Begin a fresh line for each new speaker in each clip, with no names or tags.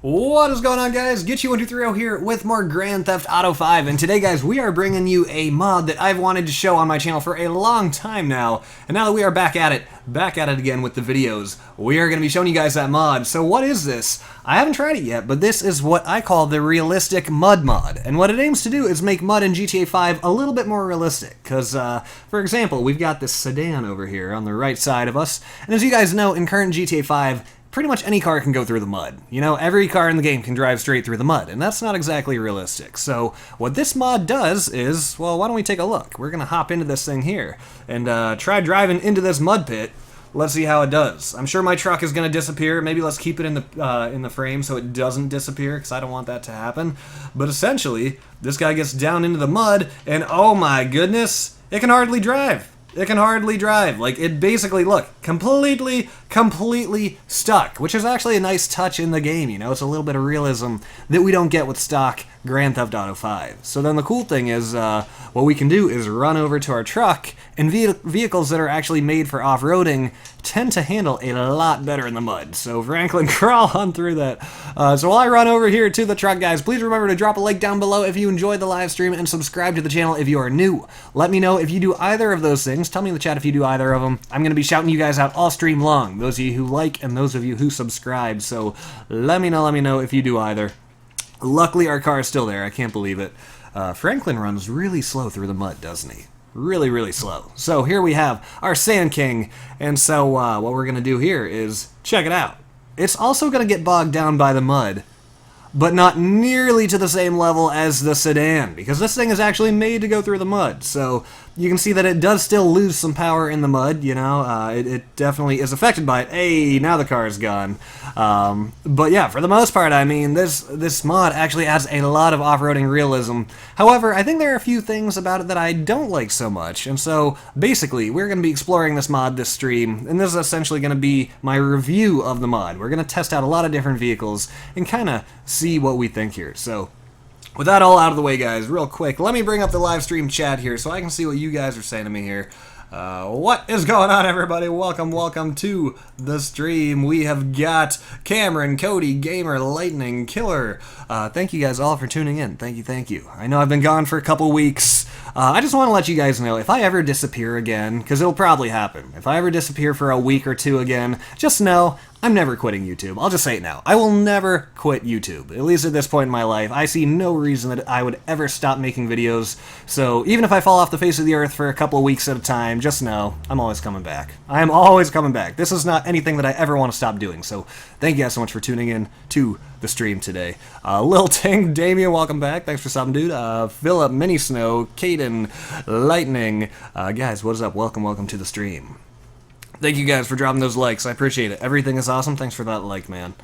What is going on, guys? Get123 here with more Grand Theft Auto 5, and today, guys, we are bringing you a mod that I've wanted to show on my channel for a long time now, and now that we are back at it again with the videos, we are going to be showing you guys that mod. So what is this? I haven't tried it yet, but this is what I call the Realistic Mud mod, and what it aims to do is make mud in GTA 5 a little bit more realistic, because, for example, we've got this sedan over here on the right side of us, and as you guys know, in current GTA 5, pretty much any car can go through the mud. You know, every car in the game can drive straight through the mud, and that's not exactly realistic. So what this mod does is, well, why don't we take a look? We're going to hop into this thing here and try driving into this mud pit. Let's see how it does. I'm sure my truck is going to disappear. Maybe let's keep it in the frame so it doesn't disappear, because I don't want that to happen. But essentially, this guy gets down into the mud, and oh my goodness, it can hardly drive. It can hardly drive. Like, it basically, look, completely stuck, which is actually a nice touch in the game, you know? It's a little bit of realism that we don't get with stock Grand Theft Auto 5. So then the cool thing is, what we can do is run over to our truck, and vehicles that are actually made for off-roading tend to handle a lot better in the mud. So Franklin, crawl on through that. So while I run over here to the truck, guys, please remember to drop a like down below if you enjoyed the live stream, and subscribe to the channel if you are new. Let me know if you do either of those things. Tell me in the chat if you do either of them. I'm going to be shouting you guys out all stream long, those of you who like and those of you who subscribe. So let me know if you do either. Luckily, our car is still there. I can't believe it. Franklin runs really slow through the mud, doesn't he? Really slow. So here we have our Sand King, and so what we're going to do here is check it out. It's also going to get bogged down by the mud, but not nearly to the same level as the sedan, because this thing is actually made to go through the mud. So you can see that it does still lose some power in the mud, you know, it definitely is affected by it. Hey, now the car is gone. But yeah, for the most part, I mean, this mod actually adds a lot of off-roading realism. However, I think there are a few things about it that I don't like so much, and so basically, we're going to be exploring this mod this stream, and this is essentially going to be my review of the mod. We're going to test out a lot of different vehicles and kind of see what we think here. So with that all out of the way, guys, real quick, let me bring up the live stream chat here so I can see what you guys are saying to me here. What is going on, everybody? Welcome to the stream. We have got Cameron, Cody, Gamer, Lightning, Killer. Thank you guys all for tuning in. Thank you. I know I've been gone for a couple weeks. I just want to let you guys know, if I ever disappear again, because it'll probably happen, if I ever disappear for a week or two again, just know I'm never quitting YouTube. I'll just say it now. I will never quit YouTube. At least at this point in my life, I see no reason that I would ever stop making videos. So even if I fall off the face of the earth for a couple of weeks at a time, just know I'm always coming back. I am always coming back. This is not anything that I ever want to stop doing. So thank you guys so much for tuning in to the stream today. Lil Ting, Damien, welcome back. Thanks for stopping, dude. Philip, Mini Snow, Caden, Lightning. Guys, what is up? Welcome to the stream. Thank you guys for dropping those likes. I appreciate it. Everything is awesome. Thanks for that like, man.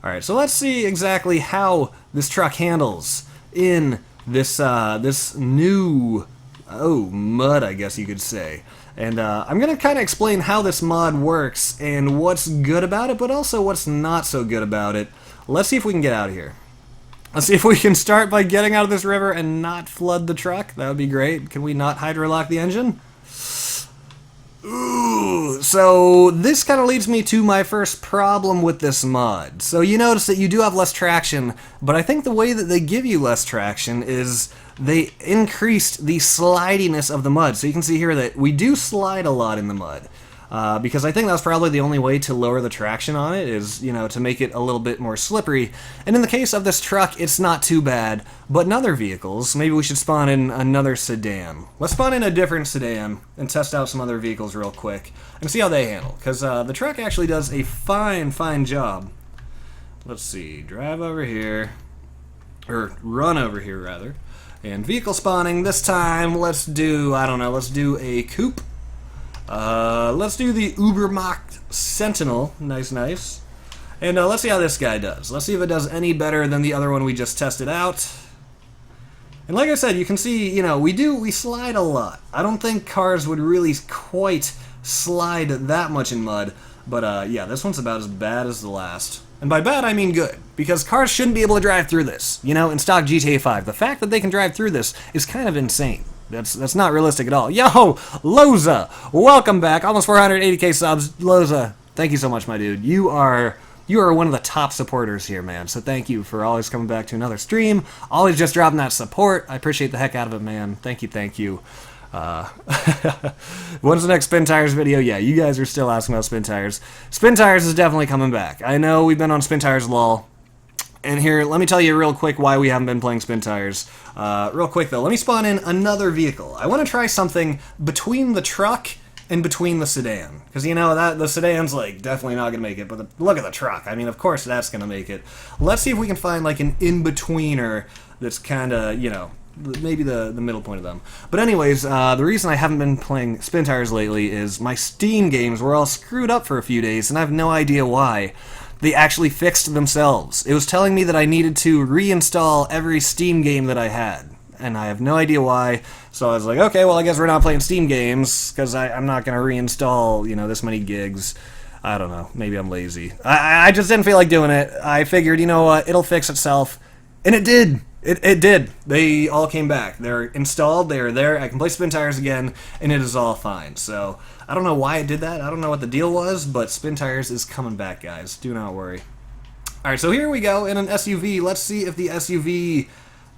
Alright, so let's see exactly how this truck handles in this this new mud, I guess you could say. And I'm going to kind of explain how this mod works and what's good about it, but also what's not so good about it. Let's see if we can get out of here. Let's see if we can start by getting out of this river and not flood the truck. That would be great. Can we not hydrolock the engine? Ooh, so this kind of leads me to my first problem with this mod. So you notice that you do have less traction, but I think the way that they give you less traction is they increased the slidiness of the mud. So you can see here that we do slide a lot in the mud. Because I think that's probably the only way to lower the traction on it is, you know, to make it a little bit more slippery. And in the case of this truck, it's not too bad. But in other vehicles, maybe we should spawn in another sedan. Let's spawn in a different sedan and test out some other vehicles real quick and see how they handle. Because the truck actually does a fine job. Let's see, drive over here, or run over here rather. And vehicle spawning, this time let's do, I don't know, let's do a coupe. Let's do the Ubermacht Sentinel. Nice. And let's see how this guy does. Let's see if it does any better than the other one we just tested out. And like I said, you can see, you know, we slide a lot. I don't think cars would really quite slide that much in mud. But yeah, this one's about as bad as the last. And by bad, I mean good. Because cars shouldn't be able to drive through this, you know, in stock GTA 5. The fact that they can drive through this is kind of insane. That's not realistic at all. Yo, Loza, welcome back. Almost 480k subs. Loza, thank you so much, my dude. You you are one of the top supporters here, man. So thank you for always coming back to another stream, always just dropping that support. I appreciate the heck out of it, man. Thank you, thank you. When's the next SpinTires video? Yeah, you guys are still asking about SpinTires. SpinTires is definitely coming back. I know we've been on SpinTires LOL. And here, let me tell you real quick why we haven't been playing SpinTires. Real quick, though, let me spawn in another vehicle. I want to try something between the truck and between the sedan. Because, you know, the sedan's, like, definitely not going to make it. But look at the truck. I mean, of course that's going to make it. Let's see if we can find, like, an in-betweener that's kind of, you know, maybe the middle point of them. But anyways, the reason I haven't been playing SpinTires lately is my Steam games were all screwed up for a few days, and I have no idea why. They actually fixed themselves. It was telling me that I needed to reinstall every Steam game that I had, and I have no idea why. So I was like, okay, well, I guess we're not playing Steam games, because I'm not going to reinstall, you know, this many gigs. I don't know. Maybe I'm lazy. I just didn't feel like doing it. I figured, you know what, it'll fix itself. And it did. It did. They all came back. They're installed. They are there. I can play SpinTires again, and it is all fine. So I don't know why it did that. I don't know what the deal was, but SpinTires is coming back, guys. Do not worry. All right, so here we go in an SUV. Let's see if the SUV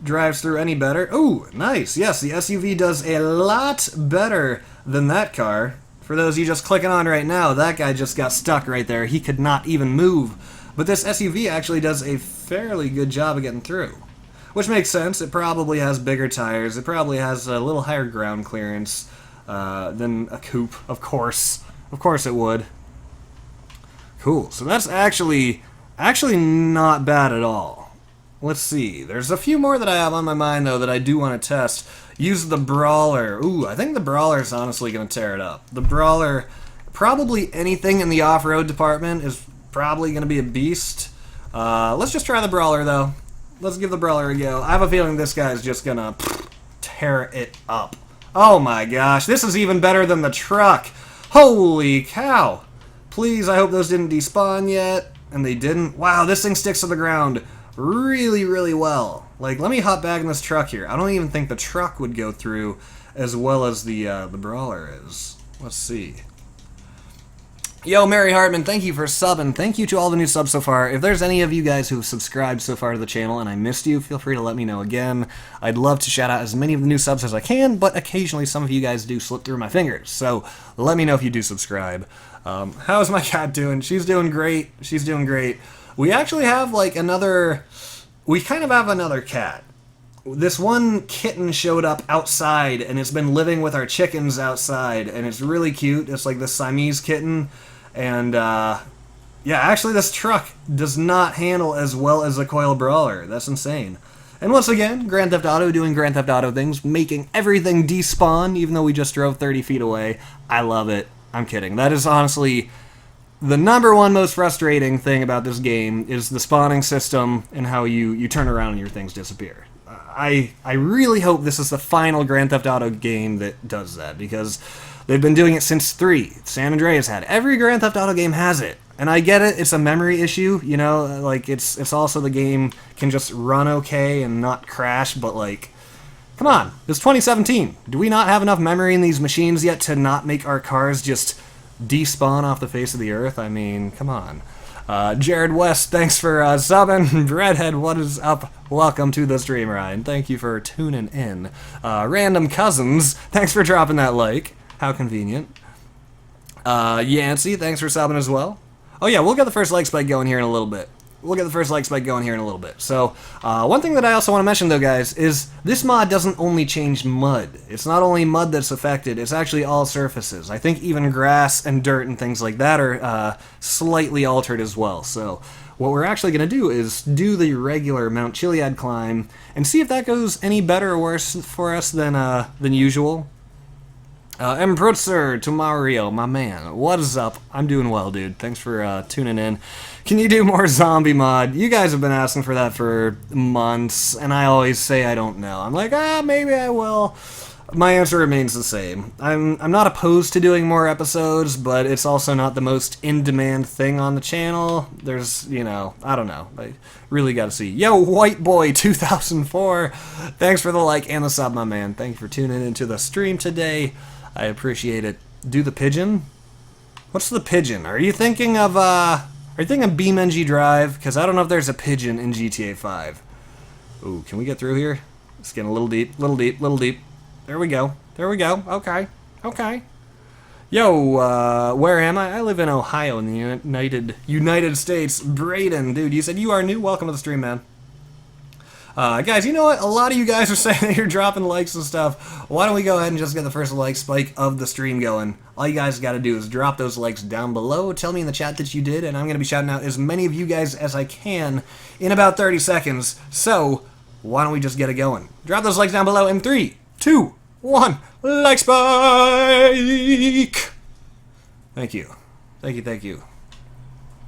drives through any better. Ooh, nice. Yes, the SUV does a lot better than that car. For those of you just clicking on right now, that guy just got stuck right there. He could not even move. But this SUV actually does a fairly good job of getting through. Which makes sense. It probably has bigger tires. It probably has a little higher ground clearance than a coupe, of course. Of course it would. Cool. So that's actually not bad at all. Let's see. There's a few more that I have on my mind, though, that I do want to test. Use the Brawler. Ooh, I think the Brawler's honestly going to tear it up. The Brawler, probably anything in the off-road department is probably going to be a beast. Let's just try the Brawler, though. Let's give the Brawler a go. I have a feeling this guy's just gonna tear it up. Oh my gosh, this is even better than the truck. Holy cow. Please, I hope those didn't despawn yet. And they didn't. Wow, this thing sticks to the ground really, really well. Like, let me hop back in this truck here. I don't even think the truck would go through as well as the Brawler is. Let's see. Yo, Mary Hartman, thank you for subbing. Thank you to all the new subs so far. If there's any of you guys who have subscribed so far to the channel and I missed you, feel free to let me know again. I'd love to shout out as many of the new subs as I can, but occasionally some of you guys do slip through my fingers. So let me know if you do subscribe. How's my cat doing? She's doing great. She's doing great. We actually have like another... We kind of have another cat. This one kitten showed up outside, and it's been living with our chickens outside, and it's really cute. It's like this Siamese kitten. And, yeah, actually this truck does not handle as well as the Coil Brawler. That's insane. And once again, Grand Theft Auto doing Grand Theft Auto things, making everything despawn, even though we just drove 30 feet away. I love it. I'm kidding. That is honestly the #1 most frustrating thing about this game is the spawning system and how you turn around and your things disappear. I really hope this is the final Grand Theft Auto game that does that, because they've been doing it since 3. San Andreas had. Every Grand Theft Auto game has it. And I get it, it's a memory issue, you know, like, it's also the game can just run okay and not crash, but, like, come on, it's 2017. Do we not have enough memory in these machines yet to not make our cars just despawn off the face of the earth? I mean, come on. Jared West, thanks for subbing. Redhead, what is up? Welcome to the stream, Ryan. Thank you for tuning in. Random Cousins, thanks for dropping that like. How convenient. Yancey, thanks for subbing as well. Oh yeah, we'll get the first like spike going here in a little bit. So, one thing that I also want to mention though, guys, is this mod doesn't only change mud. It's not only mud that's affected, it's actually all surfaces. I think even grass and dirt and things like that are slightly altered as well. So, what we're actually going to do is do the regular Mount Chiliad climb and see if that goes any better or worse for us than usual. Emprutzer to Mario, my man. What is up? I'm doing well, dude. Thanks for tuning in. Can you do more zombie mod? You guys have been asking for that for months, and I always say I don't know. I'm like, maybe I will. My answer remains the same. I'm not opposed to doing more episodes, but it's also not the most in-demand thing on the channel. There's, you know, I don't know. I really got to see. Yo, White Boy 2004. Thanks for the like and the sub, my man. Thank you for tuning into the stream today. I appreciate it. Do the pigeon? What's the pigeon? Are you thinking of, Are you thinking BeamNG Drive? Because I don't know if there's a pigeon in GTA 5. Ooh, can we get through here? It's getting a little deep, little deep, little deep. There we go. There we go. Okay. Okay. Yo, where am I? I live in Ohio in the United States. Braden, dude, you said you are new? Welcome to the stream, man. Guys, you know what? A lot of you guys are saying that you're dropping likes and stuff. Why don't we go ahead and just get the first like spike of the stream going? All you guys got to do is drop those likes down below. Tell me in the chat that you did, and I'm going to be shouting out as many of you guys as I can in about 30 seconds. So, why don't we just get it going? Drop those likes down below in 3, 2, 1. Like spike! Thank you. Thank you, thank you.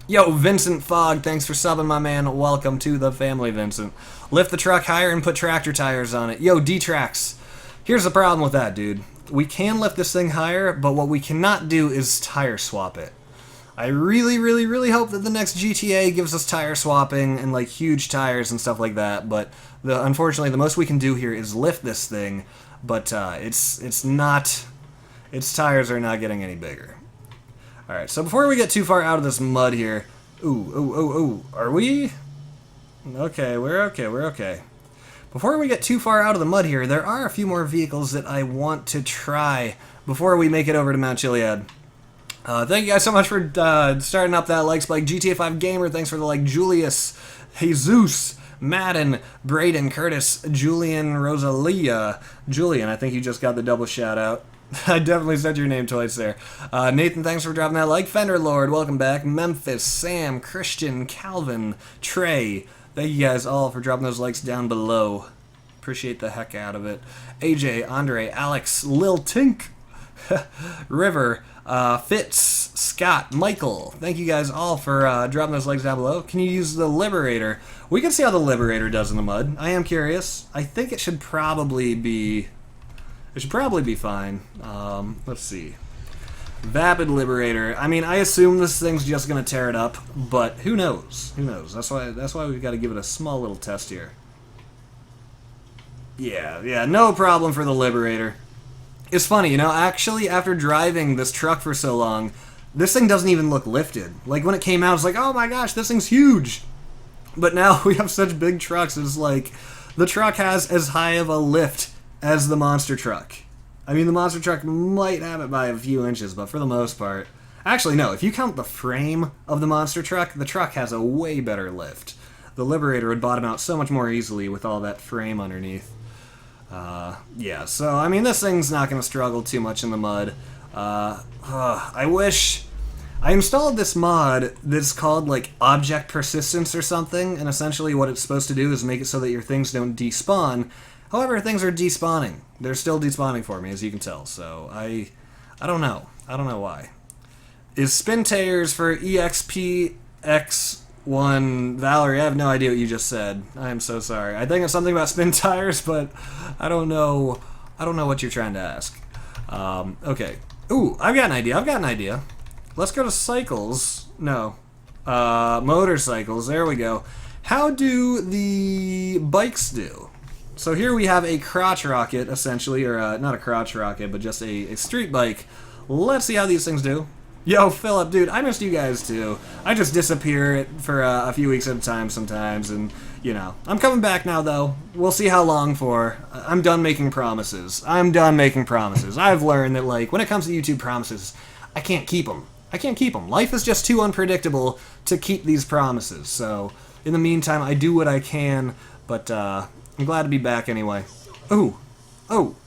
Yo, Vincent Fogg, thanks for subbing, my man. Welcome to the family, Vincent. Lift the truck higher and put tractor tires on it. Yo, D-Trax. Here's the problem with that, dude. We can lift this thing higher, but what we cannot do is tire swap it. I really, really, really hope that the next GTA gives us tire swapping and, like, huge tires and stuff like that, but unfortunately, the most we can do here is lift this thing, but it's not... its tires are not getting any bigger. Alright, so before we get too far out of this mud here... Ooh, are we... Okay, we're okay, we're okay. Before we get too far out of the mud here, there are a few more vehicles that I want to try before we make it over to Mount Chiliad. Thank you guys so much for starting up that like spike. GTA 5 Gamer, thanks for the like. Julius, Jesus, Madden, Braden, Curtis, Julian, Rosalia. Julian, I think you just got the double shout out. I definitely said your name twice there. Nathan, thanks for dropping that like. Fender Lord, welcome back. Memphis, Sam, Christian, Calvin, Trey. Thank you guys all for dropping those likes down below. Appreciate the heck out of it. AJ, Andre, Alex, Lil Tink, River, Fitz, Scott, Michael. Thank you guys all for dropping those likes down below. Can you use the Liberator? We can see how the Liberator does in the mud. I am curious. I think it should probably be... it should probably be fine. Let's see. Vapid Liberator. I mean, I assume this thing's just gonna tear it up, but who knows? Who knows? That's why we've got to give it a small little test here. Yeah, no problem for the Liberator. It's funny, you know, actually, after driving this truck for so long, this thing doesn't even look lifted. Like, when it came out, it's like, oh my gosh, this thing's huge! But now we have such big trucks, it's like, the truck has as high of a lift as the monster truck. I mean, the monster truck might have it by a few inches, but for the most part... Actually, no, if you count the frame of the monster truck, the truck has a way better lift. The Liberator would bottom out so much more easily with all that frame underneath. Yeah, so, I mean, this thing's not going to struggle too much in the mud. I wish... I installed this mod that's called, like, Object Persistence or something, and essentially what it's supposed to do is make it so that your things don't despawn. However, things are despawning. They're still despawning for me, as you can tell, so I don't know. I don't know why. Is SpinTires for EXPX1 Valerie? I have no idea what you just said. I am so sorry. I think it's something about SpinTires, but I don't know. I don't know what you're trying to ask. Okay. Ooh, I've got an idea. Let's go to cycles. No. Motorcycles. There we go. How do the bikes do? So here we have a crotch rocket, essentially, or not a crotch rocket, but just a street bike. Let's see how these things do. Yo, Philip, dude, I missed you guys too. I just disappear for a few weeks at a time sometimes, and, you know. I'm coming back now, though. We'll see how long for. I'm done making promises. I'm done making promises. I've learned that, like, when it comes to YouTube promises, I can't keep them. I can't keep them. Life is just too unpredictable to keep these promises, so in the meantime, I do what I can, but, I'm glad to be back anyway. Ooh. Oh.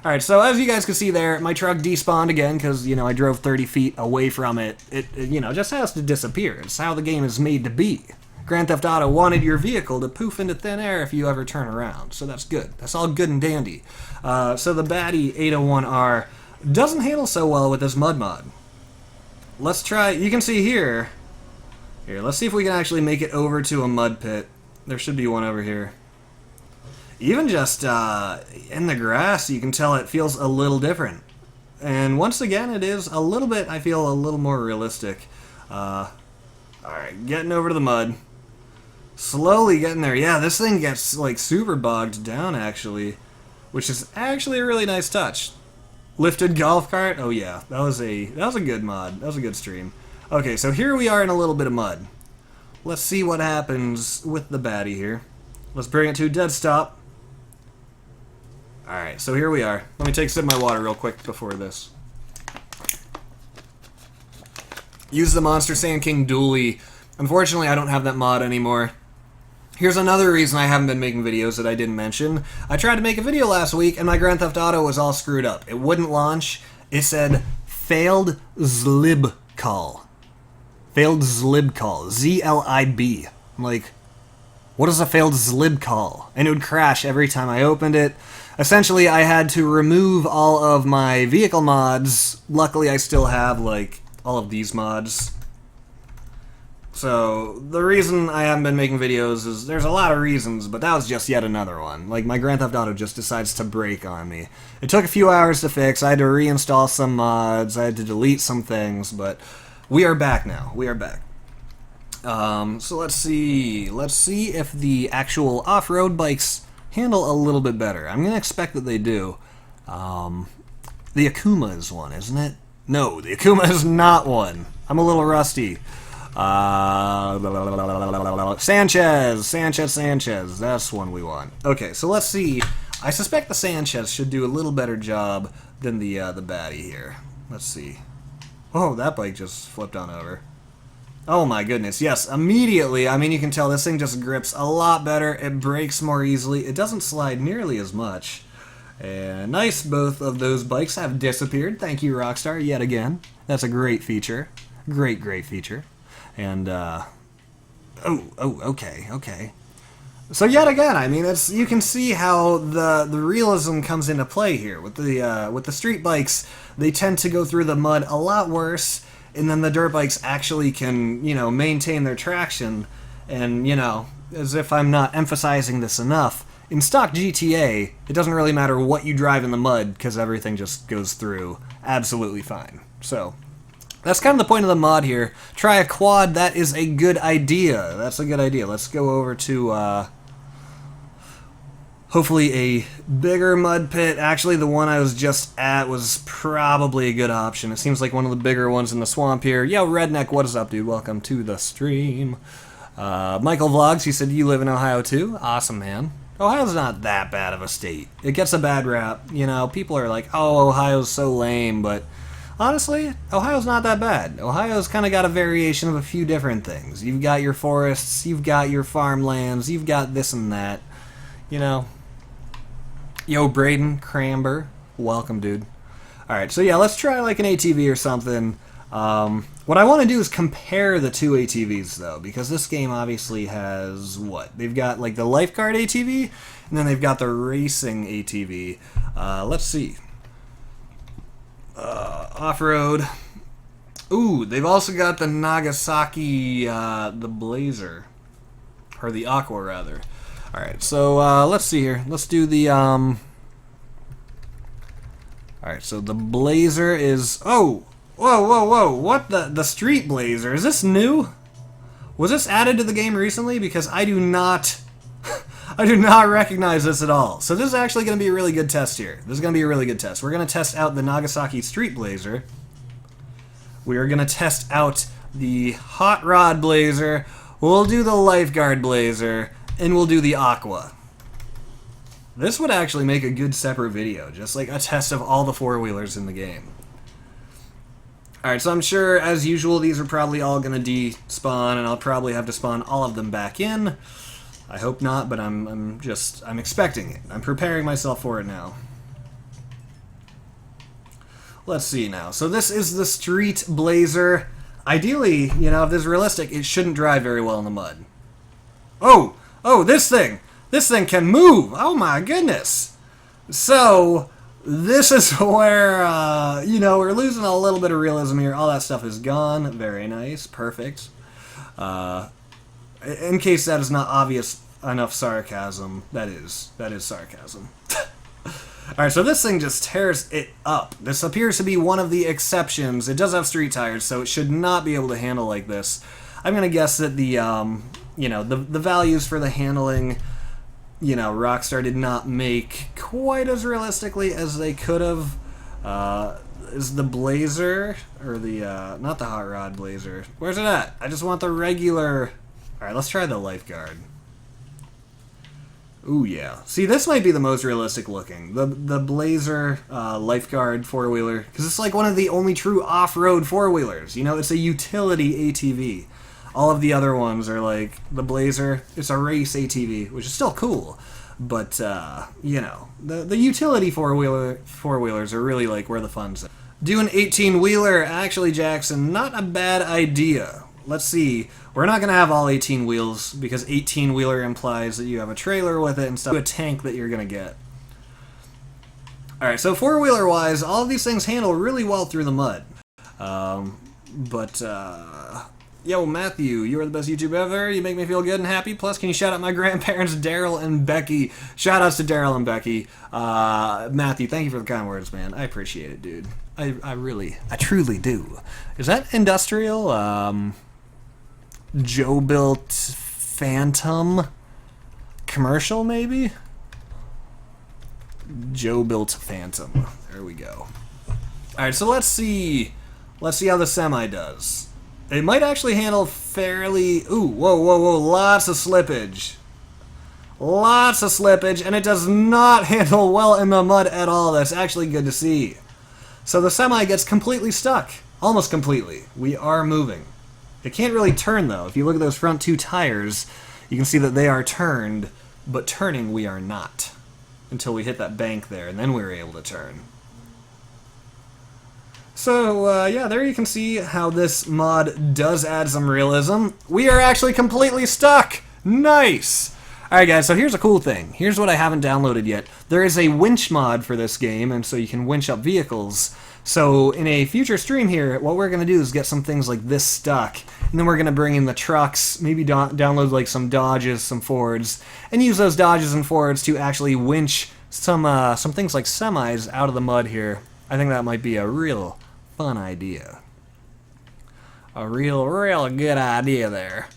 Alright, so as you guys can see there, my truck despawned again because, you know, I drove 30 feet away from it. It, you know, just has to disappear. It's how the game is made to be. Grand Theft Auto wanted your vehicle to poof into thin air if you ever turn around, so that's good. That's all good and dandy. So the Bugatti 801R doesn't handle so well with this mud mod. Let's try, you can see here. Here, let's see if we can actually make it over to a mud pit. There should be one over here. Even just in the grass, you can tell it feels a little different. And once again, it is a little bit, I feel, a little more realistic. Alright, getting over to the mud. Slowly getting there. Yeah, this thing gets, like, super bogged down, actually. Which is actually a really nice touch. Lifted golf cart? Oh, yeah. That was a good mod. That was a good stream. Okay, so here we are in a little bit of mud. Let's see what happens with the baddie here. Let's bring it to a dead stop. Alright, so here we are. Let me take a sip of my water real quick before this. Use the Monster Sand King dually. Unfortunately, I don't have that mod anymore. Here's another reason I haven't been making videos that I didn't mention. I tried to make a video last week, and my Grand Theft Auto was all screwed up. It wouldn't launch. It said, failed zlib call. Failed zlib call. Z-L-I-B. I'm like, what is a failed zlib call? And it would crash every time I opened it. Essentially, I had to remove all of my vehicle mods. Luckily, I still have, like, all of these mods. So, the reason I haven't been making videos is there's a lot of reasons, but that was just yet another one. Like, my Grand Theft Auto just decides to break on me. It took a few hours to fix. I had to reinstall some mods. I had to delete some things, but we are back now. We are back. So let's see. Let's see if the actual off-road bikes handle a little bit better. I'm going to expect that they do. The Akuma is one, isn't it? No, the Akuma is not one. I'm a little rusty. Sanchez. That's one we want. Okay, so let's see. I suspect the Sanchez should do a little better job than the baddie here. Let's see. Oh, that bike just flipped on over. Oh my goodness, yes, immediately. I mean, you can tell this thing just grips a lot better. It brakes more easily. It doesn't slide nearly as much. And nice, both of those bikes have disappeared. Thank you, Rockstar, yet again. That's a great feature. Great feature. And, okay. So yet again, I mean, you can see how the realism comes into play here. With the street bikes, they tend to go through the mud a lot worse, and then the dirt bikes actually can, you know, maintain their traction. And, you know, as if I'm not emphasizing this enough, in stock GTA, it doesn't really matter what you drive in the mud, because everything just goes through absolutely fine. So that's kind of the point of the mod here. Try a quad, that is a good idea. That's a good idea. Let's go over to, hopefully a bigger mud pit. Actually, the one I was just at was probably a good option. It seems like one of the bigger ones in the swamp here. Yo, Redneck, what is up, dude? Welcome to the stream. Michael Vlogs, he said you live in Ohio, too? Awesome, man. Ohio's not that bad of a state. It gets a bad rap. You know, people are like, oh, Ohio's so lame, but honestly, Ohio's not that bad. Ohio's kind of got a variation of a few different things. You've got your forests, you've got your farmlands, you've got this and that. You know. Yo, Braden Cramber. Welcome, dude. Alright, so yeah, let's try like an ATV or something. What I want to do is compare the two ATVs, though, because this game obviously has, what? They've got like the lifeguard ATV, and then they've got the racing ATV. Let's see. Off-road. Ooh, they've also got the Nagasaki, the Blazer. Or the Aqua, rather. Alright, so let's see here. Let's do the, Alright, so the Blazer is... Oh! Whoa. What the Street Blazer? Is this new? Was this added to the game recently? Because I do not... I do not recognize this at all. So this is actually going to be a really good test here. This is going to be a really good test. We're going to test out the Nagasaki Street Blazer. We are going to test out the Hot Rod Blazer. We'll do the Lifeguard Blazer. And we'll do the Aqua. This would actually make a good separate video. Just like a test of all the four-wheelers in the game. Alright, so I'm sure, as usual, these are probably all going to despawn. And I'll probably have to spawn all of them back in. I hope not, but I'm expecting it. I'm preparing myself for it now. Let's see now. So this is the Street Blazer. Ideally, you know, if this is realistic, it shouldn't drive very well in the mud. Oh, this thing can move. Oh my goodness. So this is where, you know, we're losing a little bit of realism here. All that stuff is gone. Very nice. Perfect. In case that is not obvious enough sarcasm, that is sarcasm. Alright, so this thing just tears it up. This appears to be one of the exceptions. It does have street tires, so it should not be able to handle like this. I'm going to guess that the, you know, the values for the handling, you know, Rockstar did not make quite as realistically as they could have. is the Blazer, or the, not the Hot Rod Blazer. Where's it at? I just want the regular... Alright, let's try the Lifeguard. Ooh, yeah. See, this might be the most realistic looking. The Blazer Lifeguard four-wheeler, because it's like one of the only true off-road four-wheelers. You know, it's a utility ATV. All of the other ones are like the Blazer. It's a race ATV, which is still cool. But, you know, the utility four-wheelers are really like where the fun's at. Do an 18-wheeler. Actually, Jackson, not a bad idea. Let's see. We're not going to have all 18 wheels, because 18-wheeler implies that you have a trailer with it and stuff. A tank that you're going to get. Alright, so four-wheeler-wise, all of these things handle really well through the mud. Yo, Matthew, you are the best YouTuber ever. You make me feel good and happy. Plus, can you shout out my grandparents, Daryl and Becky? Shout-outs to Daryl and Becky. Matthew, thank you for the kind words, man. I appreciate it, dude. I truly do. Is that industrial? Joe built Phantom commercial, maybe? Joe built Phantom. There we go. Alright, so let's see how the semi does. It might actually handle fairly... Ooh, whoa, whoa, whoa, lots of slippage. Lots of slippage, and it does not handle well in the mud at all. That's actually good to see. So the semi gets completely stuck. Almost completely. We are moving. It can't really turn, though. If you look at those front two tires, you can see that they are turned, but turning we are not. Until we hit that bank there, and then we were able to turn. So, yeah, there you can see how this mod does add some realism. We are actually completely stuck! Nice! Alright guys, so here's a cool thing. Here's what I haven't downloaded yet. There is a winch mod for this game, and so you can winch up vehicles. So, in a future stream here, what we're going to do is get some things like this stuck, and then we're going to bring in the trucks, maybe download like some Dodges, some Fords, and use those Dodges and Fords to actually winch some things like semis out of the mud here. I think that might be a real fun idea. A real good idea there.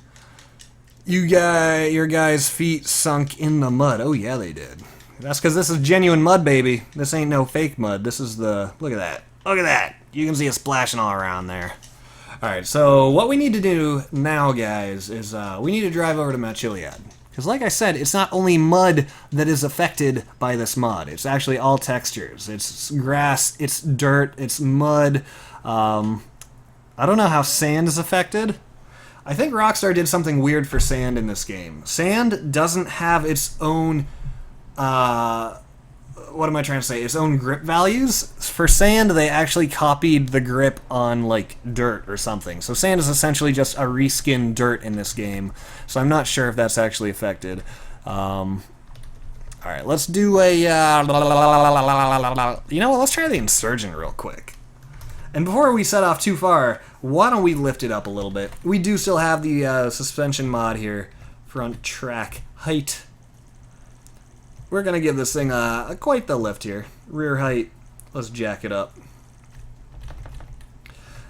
Your guys' feet sunk in the mud. Oh yeah, they did. That's because this is genuine mud, baby. This ain't no fake mud. This is the... Look at that. Look at that. You can see it splashing all around there. Alright, so what we need to do now, guys, is we need to drive over to Mount Chiliad. Because like I said, it's not only mud that is affected by this mod. It's actually all textures. It's grass, it's dirt, it's mud. I don't know how sand is affected. I think Rockstar did something weird for sand in this game. Sand doesn't have its own... what am I trying to say? Its own grip values. For sand, they actually copied the grip on, like, dirt or something. So sand is essentially just a reskinned dirt in this game. So I'm not sure if that's actually affected. Alright, let's do a... You know what? Let's try the Insurgent real quick. And before we set off too far, why don't we lift it up a little bit? We do still have the suspension mod here. Front track height. We're going to give this thing quite the lift here. Rear height, let's jack it up.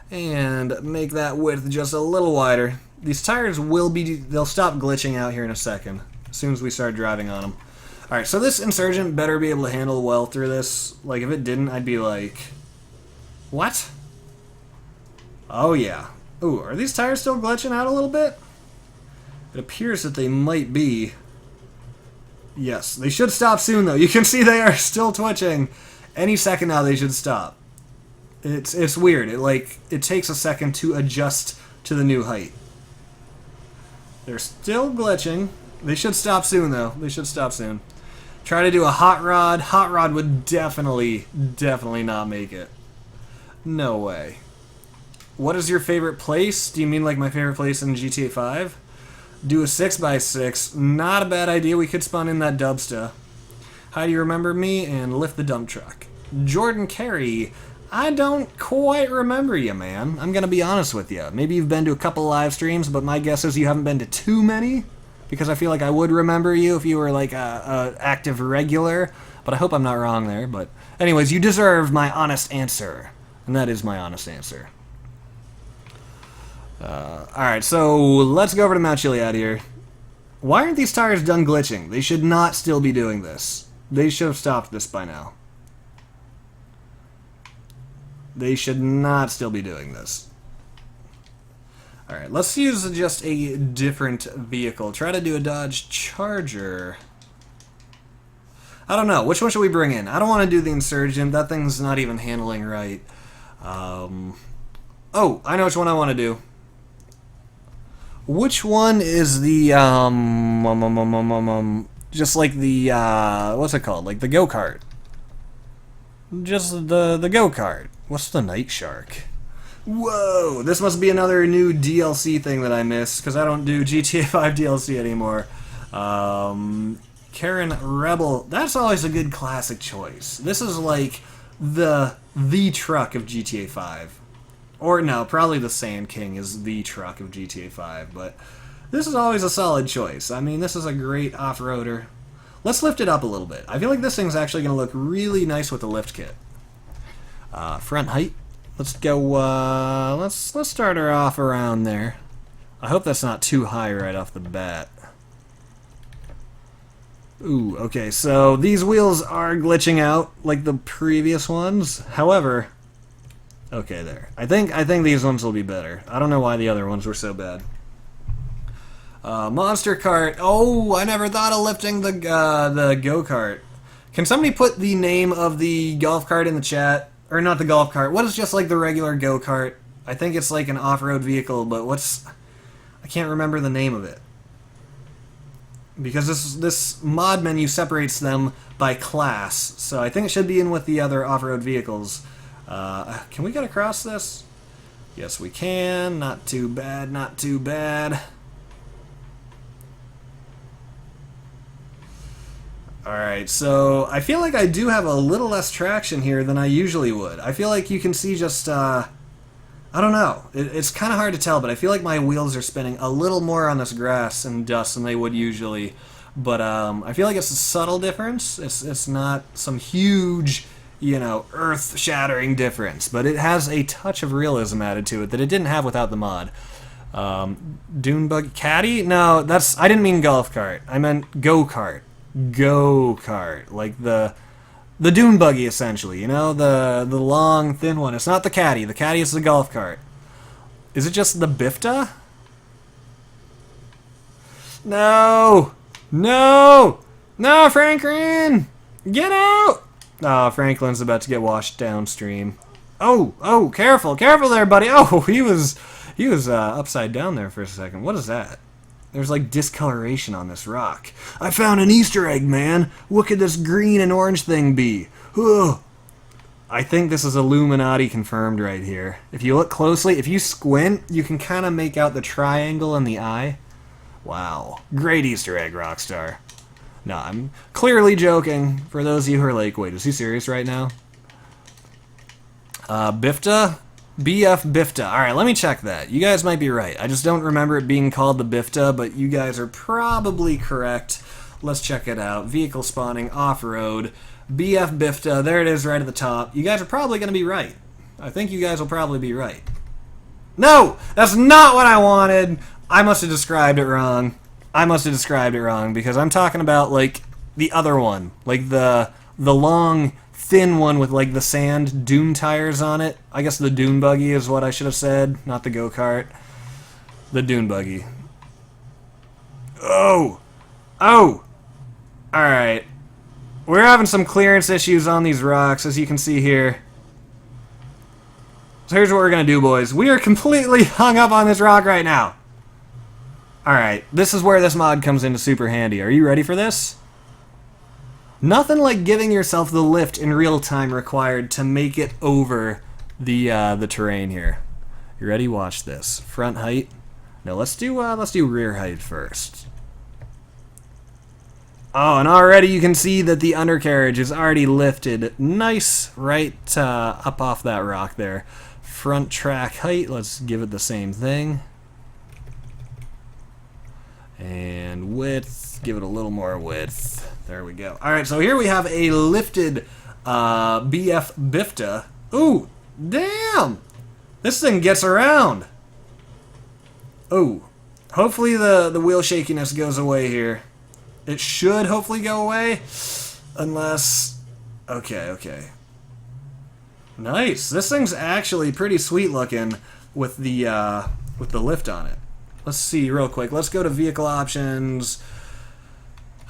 And make that width just a little wider. These tires they'll stop glitching out here in a second, as soon as we start driving on them. Alright, so this Insurgent better be able to handle well through this. Like, if it didn't, I'd be like... What? Oh, yeah. Ooh, are these tires still glitching out a little bit? It appears that they might be. Yes, they should stop soon, though. You can see they are still twitching. Any second now, they should stop. It's weird. It takes a second to adjust to the new height. They're still glitching. They should stop soon, though. They should stop soon. Try to do a hot rod. Hot rod would definitely not make it. No way. What is your favorite place? Do you mean like my favorite place in GTA 5? Do a 6x6. Not a bad idea. We could spawn in that dubsta. How do you remember me? And lift the dump truck. Jordan Carey. I don't quite remember you, man. I'm going to be honest with you. Maybe you've been to a couple live streams, but my guess is you haven't been to too many. Because I feel like I would remember you if you were like a active regular. But I hope I'm not wrong there. But anyways, you deserve my honest answer. And that is my honest answer. Alright, so let's go over to Mount Chiliad here. Why aren't these tires done glitching? They should not still be doing this. They should have stopped this by now. They should not still be doing this. Alright, let's use just a different vehicle. Try to do a Dodge Charger. I don't know. Which one should we bring in? I don't want to do the Insurgent. That thing's not even handling right. Oh, I know which one I want to do. Which one is the, just like the, what's it called? Like the go-kart. Just the go-kart. What's the Night Shark? Whoa, this must be another new DLC thing that I missed, because I don't do GTA 5 DLC anymore. Karen Rebel, that's always a good classic choice. This is like the truck of GTA 5. Or no, probably the Sand King is the truck of GTA 5, but this is always a solid choice. I mean, this is a great off-roader. Let's lift it up a little bit. I feel like this thing's actually going to look really nice with the lift kit. Front height. Let's go, let's start her off around there. I hope that's not too high right off the bat. Ooh, okay, so these wheels are glitching out like the previous ones. However, okay, there. I think these ones will be better. I don't know why the other ones were so bad. Monster cart. Oh, I never thought of lifting the go-kart. Can somebody put the name of the golf cart in the chat? Or not the golf cart. What is just like the regular go-kart? I think it's like an off-road vehicle, but I can't remember the name of it. Because this mod menu separates them by class, so I think it should be in with the other off-road vehicles. Can we get across this? Yes, we can. Not too bad, not too bad. Alright, so I feel like I do have a little less traction here than I usually would. I feel like you can see just, I don't know. It's kind of hard to tell, but I feel like my wheels are spinning a little more on this grass and dust than they would usually. But I feel like it's a subtle difference. It's not some huge, you know, earth-shattering difference. But it has a touch of realism added to it that it didn't have without the mod. Dune buggy caddy? No, I didn't mean golf cart. I meant go-kart. Go-kart. Like the Dune buggy, essentially, you know, the long, thin one. It's not the caddy. The caddy is the golf cart. Is it just the Bifta? No! No! No, Franklin! Get out! Oh, Franklin's about to get washed downstream. Oh, careful there, buddy. Oh, he was upside down there for a second. What is that? There's like discoloration on this rock. I found an Easter egg, man. What could this green and orange thing be? Ugh. I think this is Illuminati confirmed right here. If you look closely, if you squint, you can kind of make out the triangle in the eye. Wow. Great Easter egg, Rockstar. No, I'm clearly joking. For those of you who are like, wait, is he serious right now? Bifta? BF Bifta. Alright, let me check that. You guys might be right. I just don't remember it being called the Bifta, but you guys are probably correct. Let's check it out. Vehicle spawning, off-road, BF Bifta. There it is right at the top. You guys are probably going to be right. I think you guys will probably be right. No! That's not what I wanted! I must have described it wrong. Because I'm talking about, like, the other one. Like, the long, thin one with, like, the sand Dune tires on it. I guess the Dune buggy is what I should have said, not the go-kart. The Dune buggy. Oh! Alright. We're having some clearance issues on these rocks, as you can see here. So here's what we're going to do, boys. We are completely hung up on this rock right now. Alright, this is where this mod comes into super handy. Are you ready for this? Nothing like giving yourself the lift in real time required to make it over the terrain here. You ready? Watch this. Front height. No, let's do rear height first. Oh, and already you can see that the undercarriage is already lifted nice right up off that rock there. Front track height, let's give it the same thing. And width, give it a little more width. There we go. Alright, so here we have a lifted BF Bifta. Ooh, damn! This thing gets around. Ooh, hopefully the wheel shakiness goes away here. It should hopefully go away. Unless... Okay. Nice. This thing's actually pretty sweet looking with the lift on it. Let's see real quick. Let's go to vehicle options.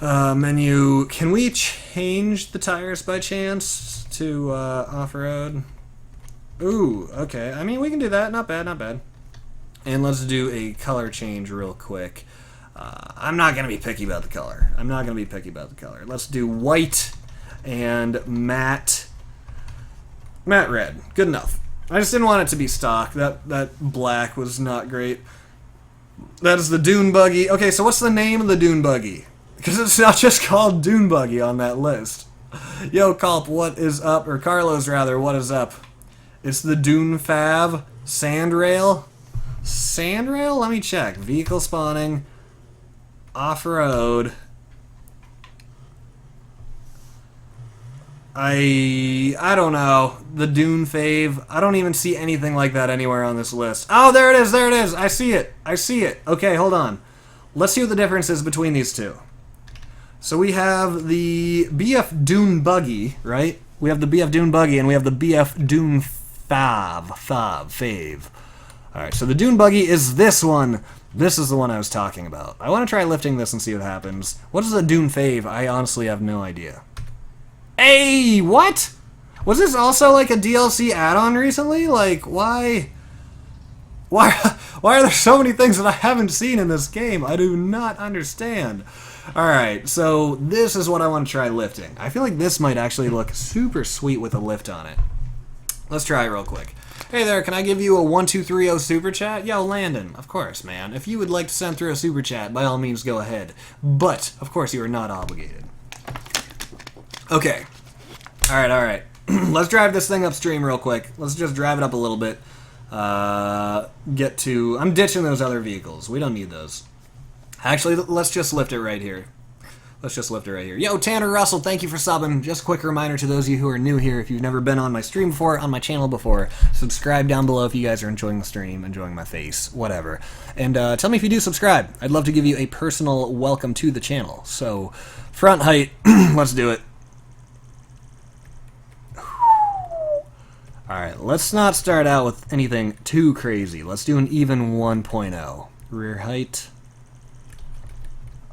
Menu. Can we change the tires by chance to off-road? Ooh, okay. I mean, we can do that. Not bad, not bad. And let's do a color change real quick. I'm not going to be picky about the color. I'm not going to be picky about the color. Let's do white and matte red. Good enough. I just didn't want it to be stock. That black was not great. That is the Dune buggy. Okay, so what's the name of the Dune buggy? Because it's not just called Dune buggy on that list. Yo, Culp, what is up? Or Carlos, rather, what is up? It's the Dune Fav Sandrail. Sandrail? Let me check. Vehicle spawning. Off-road. I don't know. The Dune Fave. I don't even see anything like that anywhere on this list. Oh, there it is, there it is. I see it. I see it. Okay, hold on. Let's see what the difference is between these two. So we have the BF Dune Buggy, right? We have the BF Dune Buggy, and we have the BF Dune Fave. Alright, so the Dune Buggy is this one. This is the one I was talking about. I want to try lifting this and see what happens. What is a Dune Fave? I honestly have no idea. Hey, what? Was this also like a DLC add-on recently? Like, why are there so many things that I haven't seen in this game? I do not understand. Alright, so this is what I want to try lifting. I feel like this might actually look super sweet with a lift on it. Let's try it real quick. Hey there, can I give you a 1230 super chat? Yo, Landon, of course, man. If you would like to send through a super chat, by all means go ahead. But, of course, you are not obligated. Okay. Alright. Let's drive this thing upstream real quick. Let's just drive it up a little bit. I'm ditching those other vehicles. We don't need those. Actually, let's just lift it right here. Yo, Tanner Russell, thank you for subbing. Just a quick reminder to those of you who are new here, if you've never been on my stream before, on my channel before, subscribe down below if you guys are enjoying the stream, enjoying my face, whatever. And tell me if you do subscribe. I'd love to give you a personal welcome to the channel. So, front height, let's do it. Alright, let's not start out with anything too crazy. Let's do an even 1.0. Rear height.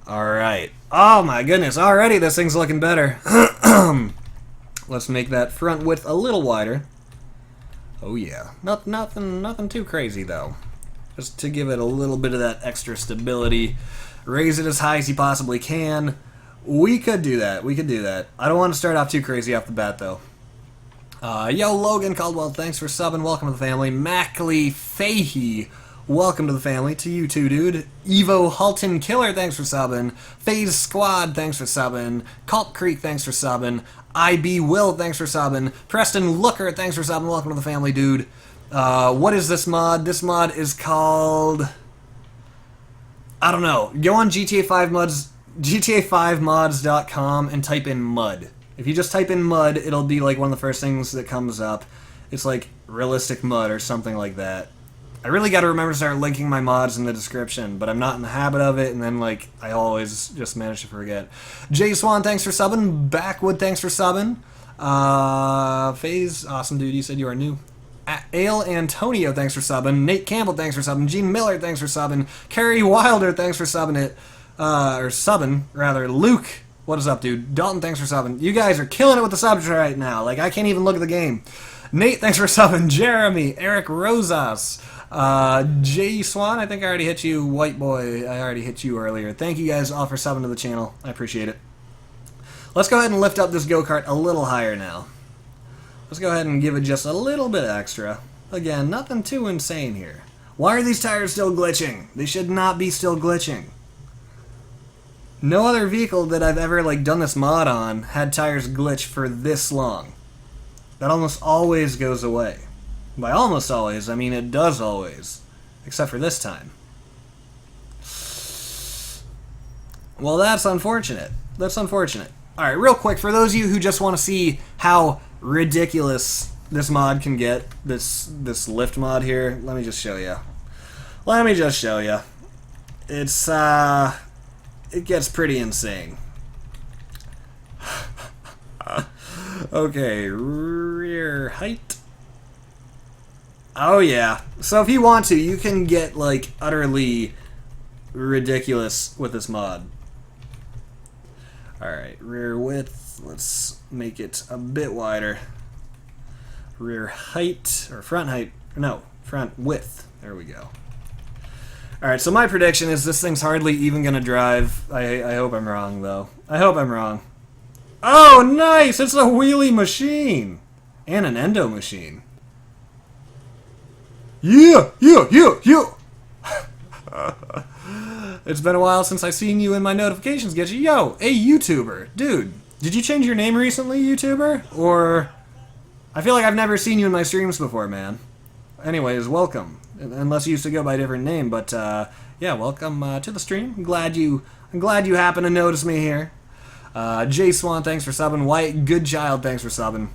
Alright. Oh my goodness, already this thing's looking better. Let's make that front width a little wider. Oh yeah. Nothing too crazy though. Just to give it a little bit of that extra stability. Raise it as high as you possibly can. We could do that. I don't want to start off too crazy off the bat though. Yo, Logan Caldwell, thanks for subbing. Welcome to the family. Mackley Fahey, welcome to the family. To you too, dude. Evo Halton Killer, thanks for subbing. Phase Squad, thanks for subbing. Culp Creek, thanks for subbing. IB Will, thanks for subbing. Preston Looker, thanks for subbing. Welcome to the family, dude. What is this mod? This mod is called... I don't know. Go on GTA5mods.com and type in mud. If you just type in mud, it'll be like one of the first things that comes up. It's like realistic mud or something like that. I really got to remember to start linking my mods in the description, but I'm not in the habit of it, and then like I always just manage to forget. Jay Swan, thanks for subbing. Backwood, thanks for subbing. FaZe, awesome dude, you said you are new. Ale Antonio, thanks for subbing. Nate Campbell, thanks for subbing. Gene Miller, thanks for subbing. Kerry Wilder, thanks for subbing it. Or subbing, rather. Luke, what is up, dude? Dalton, thanks for subbing. You guys are killing it with the subs right now. Like, I can't even look at the game. Nate, thanks for subbing. Jeremy, Eric Rosas, Jay Swan, I think I already hit you. White Boy, I already hit you earlier. Thank you guys all for subbing to the channel. I appreciate it. Let's go ahead and lift up this go-kart a little higher now. Let's go ahead and give it just a little bit extra. Again, nothing too insane here. Why are these tires still glitching? They should not be still glitching. No other vehicle that I've ever like done this mod on had tires glitch for this long. That almost always goes away. By almost always, I mean it does always. Except for this time. Well, that's unfortunate. That's unfortunate. Alright, real quick, for those of you who just want to see how ridiculous this mod can get, this lift mod here, let me just show you. It's, it gets pretty insane. Okay, rear height. Oh yeah. So if you want to, you can get like utterly ridiculous with this mod. Alright, rear width, let's make it a bit wider. Rear height, or front height, no, front width. There we go. Alright, so my prediction is this thing's hardly even gonna drive. I hope I'm wrong, though. I hope I'm wrong. Oh, nice! It's a wheelie machine! And an endo machine. Yeah! It's been a while since I've seen you in my notifications, get you. Yo, a YouTuber. Dude, did you change your name recently, YouTuber? Or... I feel like I've never seen you in my streams before, man. Anyways, welcome. Unless you used to go by a different name, but yeah, welcome to the stream. I'm glad you happen to notice me here. Jay Swan, thanks for subbing. White Good Child, thanks for subbing.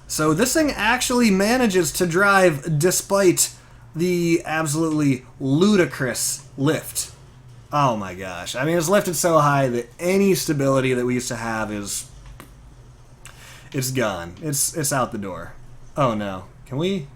So this thing actually manages to drive despite the absolutely ludicrous lift. Oh my gosh. I mean, it's lifted so high that any stability that we used to have is... It's gone. It's out the door. Oh no. Can we...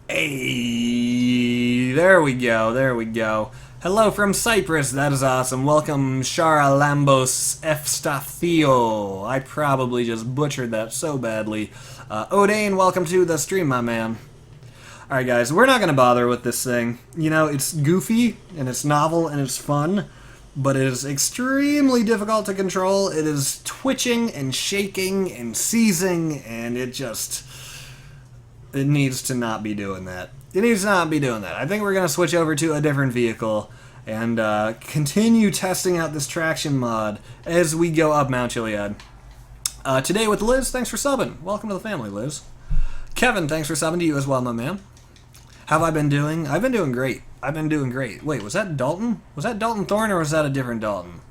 Hey, there we go, there we go. Hello from Cyprus, that is awesome. Welcome, Charalambos Efstathio. I probably just butchered that so badly. Odane, welcome to the stream, my man. Alright guys, we're not going to bother with this thing. You know, it's goofy, and it's novel, and it's fun, but it is extremely difficult to control. It is twitching, and shaking, and seizing, and it just... It needs to not be doing that. It needs to not be doing that. I think we're going to switch over to a different vehicle and continue testing out this traction mod as we go up Mount Chiliad. Today with Liz, thanks for subbing. Welcome to the family, Liz. Kevin, thanks for subbing to you as well, my man. How have I been doing? I've been doing great. I've been doing great. Wait, was that Dalton? Was that Dalton Thorne or was that a different Dalton?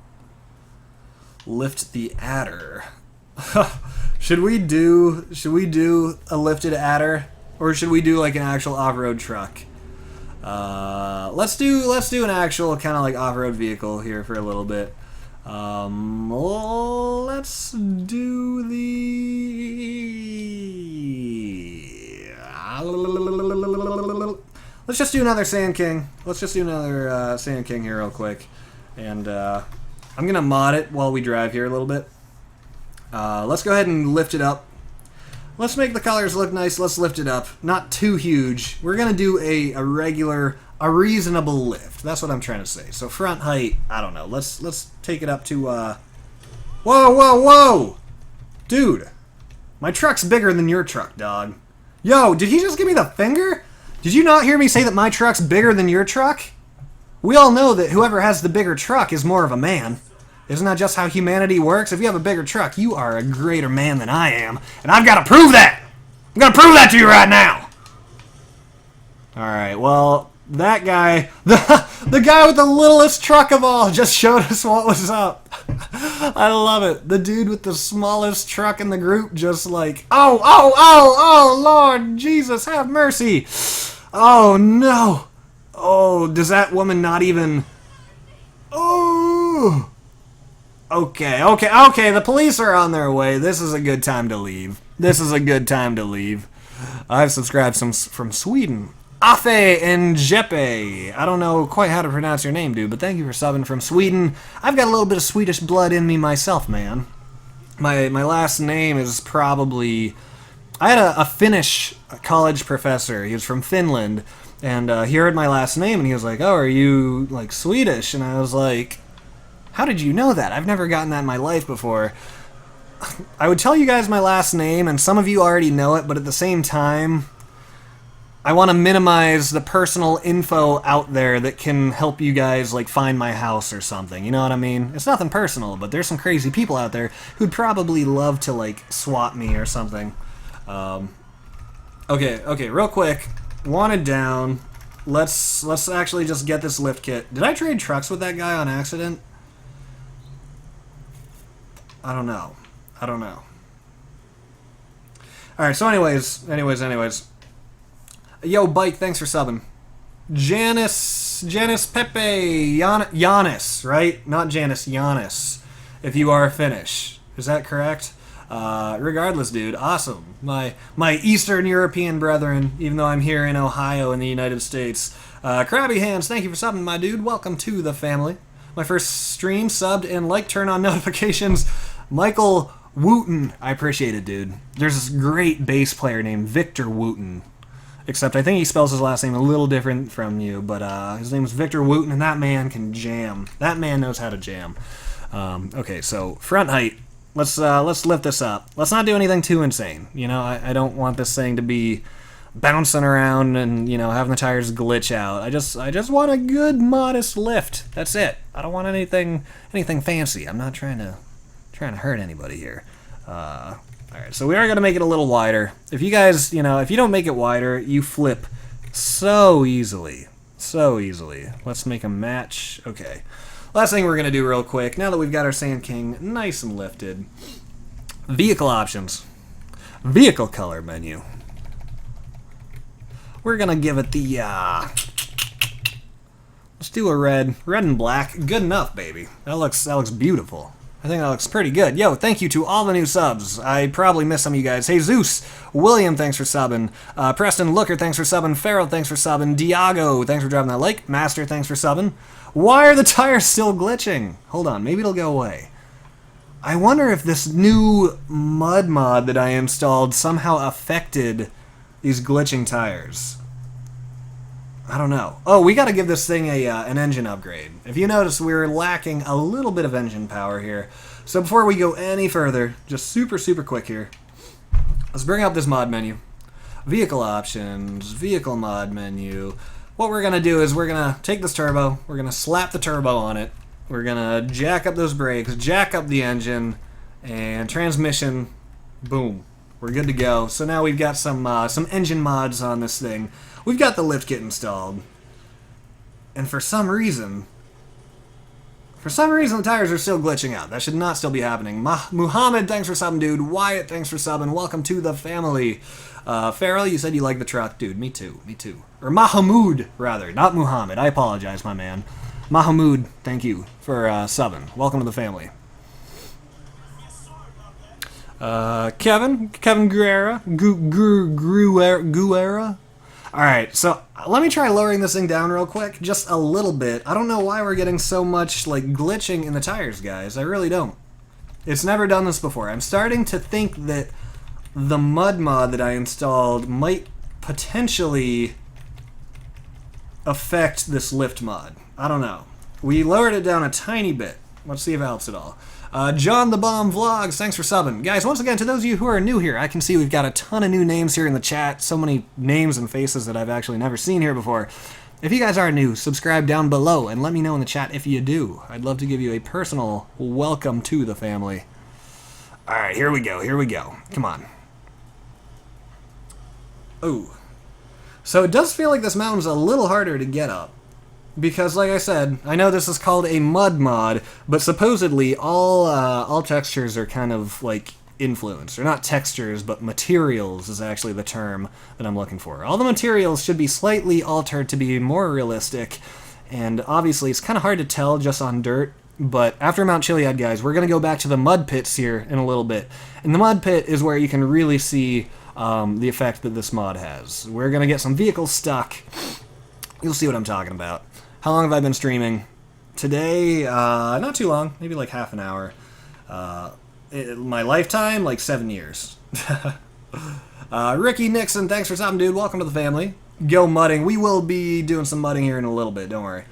Lift the adder. Should we do a lifted adder, or should we do like an actual off-road truck? Let's do an actual kind of like off-road vehicle here for a little bit. Let's do the. Let's just do another Sand King. Let's just do another Sand King here real quick, and I'm gonna mod it while we drive here a little bit. Let's go ahead and lift it up. Let's make the colors look nice. Let's lift it up. Not too huge. We're going to do a reasonable lift. That's what I'm trying to say. So front height, I don't know. Let's take it up to, Whoa! Dude, my truck's bigger than your truck, dog. Yo, did he just give me the finger? Did you not hear me say that my truck's bigger than your truck? We all know that whoever has the bigger truck is more of a man. Isn't that just how humanity works? If you have a bigger truck, you are a greater man than I am. And I've got to prove that! I'm going to prove that to you right now! Alright, well, that guy, the guy with the littlest truck of all just showed us what was up. I love it. The dude with the smallest truck in the group just like, oh, Lord Jesus, have mercy. Oh, no. Oh, does that woman not even... Oh... Okay, the police are on their way. This is a good time to leave. I've subscribed from Sweden. Afe and Jeppe. I don't know quite how to pronounce your name, dude, but thank you for subbing from Sweden. I've got a little bit of Swedish blood in me myself, man. My last name is probably... I had a Finnish college professor. He was from Finland, and he heard my last name, and he was like, oh, are you, like, Swedish? And I was like... How did you know that? I've never gotten that in my life before. I would tell you guys my last name, and some of you already know it, but at the same time, I want to minimize the personal info out there that can help you guys, like, find my house or something. You know what I mean? It's nothing personal, but there's some crazy people out there who'd probably love to, like, swat me or something. Okay, real quick. Wanted down. Let's actually just get this lift kit. Did I trade trucks with that guy on accident? I don't know. Alright, so anyways. Yo, Bike, thanks for subbing. Janice Pepe, Giannis, right? Not Janice, Giannis. If you are Finnish. Is that correct? Regardless, dude, awesome. My Eastern European brethren, even though I'm here in Ohio in the United States. Krabby Hands, thank you for subbing, my dude. Welcome to the family. My first stream, subbed, and turn on notifications. Michael Wooten, I appreciate it, dude. There's this great bass player named Victor Wooten. Except I think he spells his last name a little different from you, but his name is Victor Wooten, and that man can jam. That man knows how to jam. Okay, so front height. Let's lift this up. Let's not do anything too insane. You know, I don't want this thing to be bouncing around and, you know, having the tires glitch out. I just want a good modest lift. That's it. I don't want anything fancy. I'm not trying to hurt anybody here. Alright, so we are going to make it a little wider. If you guys, you know, if you don't make it wider, you flip so easily. So easily. Let's make a match. Okay. Last thing we're going to do real quick, now that we've got our Sand King nice and lifted. Vehicle options. Vehicle color menu. We're going to give it the, let's do a red. Red and black. Good enough, baby. That looks beautiful. I think that looks pretty good. Yo, thank you to all the new subs. I probably missed some of you guys. Hey, Zeus. William, thanks for subbing. Preston Looker, thanks for subbing. Farrell, thanks for subbing. Diago, thanks for dropping that like. Master, thanks for subbing. Why are the tires still glitching? Hold on, maybe it'll go away. I wonder if this new mud mod that I installed somehow affected these glitching tires. I don't know. Oh, we got to give this thing an engine upgrade. If you notice, we're lacking a little bit of engine power here. So before we go any further, just super quick here, let's bring up this mod menu. Vehicle options, vehicle mod menu. What we're going to do is we're going to take this turbo, we're going to slap the turbo on it, we're going to jack up those brakes, jack up the engine, and transmission, boom. We're good to go. So now we've got some engine mods on this thing. We've got the lift kit installed. And for some reason the tires are still glitching out. That should not still be happening. Muhammad, thanks for subbing, dude. Wyatt, thanks for subbing. Welcome to the family. Farrell, you said you like the truck. Dude, me too. Or Mahamood, rather. Not Muhammad. I apologize, my man. Mahamood, thank you for subbing. Welcome to the family. Kevin Guerra. Guerra. Alright, so let me try lowering this thing down real quick, just a little bit. I don't know why we're getting so much, like, glitching in the tires, guys. I really don't. It's never done this before. I'm starting to think that the mud mod that I installed might potentially affect this lift mod. I don't know. We lowered it down a tiny bit. Let's see if it helps at all. John the Bomb Vlogs, thanks for subbing. Guys, once again, to those of you who are new here, I can see we've got a ton of new names here in the chat. So many names and faces that I've actually never seen here before. If you guys are new, subscribe down below and let me know in the chat if you do. I'd love to give you a personal welcome to the family. Alright, here we go. Come on. Oh. So it does feel like this mountain's a little harder to get up. Because, like I said, I know this is called a mud mod, but supposedly all textures are kind of, like, influenced. Or not textures, but materials is actually the term that I'm looking for. All the materials should be slightly altered to be more realistic, and obviously it's kind of hard to tell just on dirt, but after Mount Chiliad, guys, we're going to go back to the mud pits here in a little bit. And the mud pit is where you can really see the effect that this mod has. We're going to get some vehicles stuck. You'll see what I'm talking about. How long have I been streaming? Today, not too long, maybe like half an hour. My lifetime, like 7 years. Ricky Nixon, thanks for stopping, dude. Welcome to the family. Go mudding. We will be doing some mudding here in a little bit, don't worry.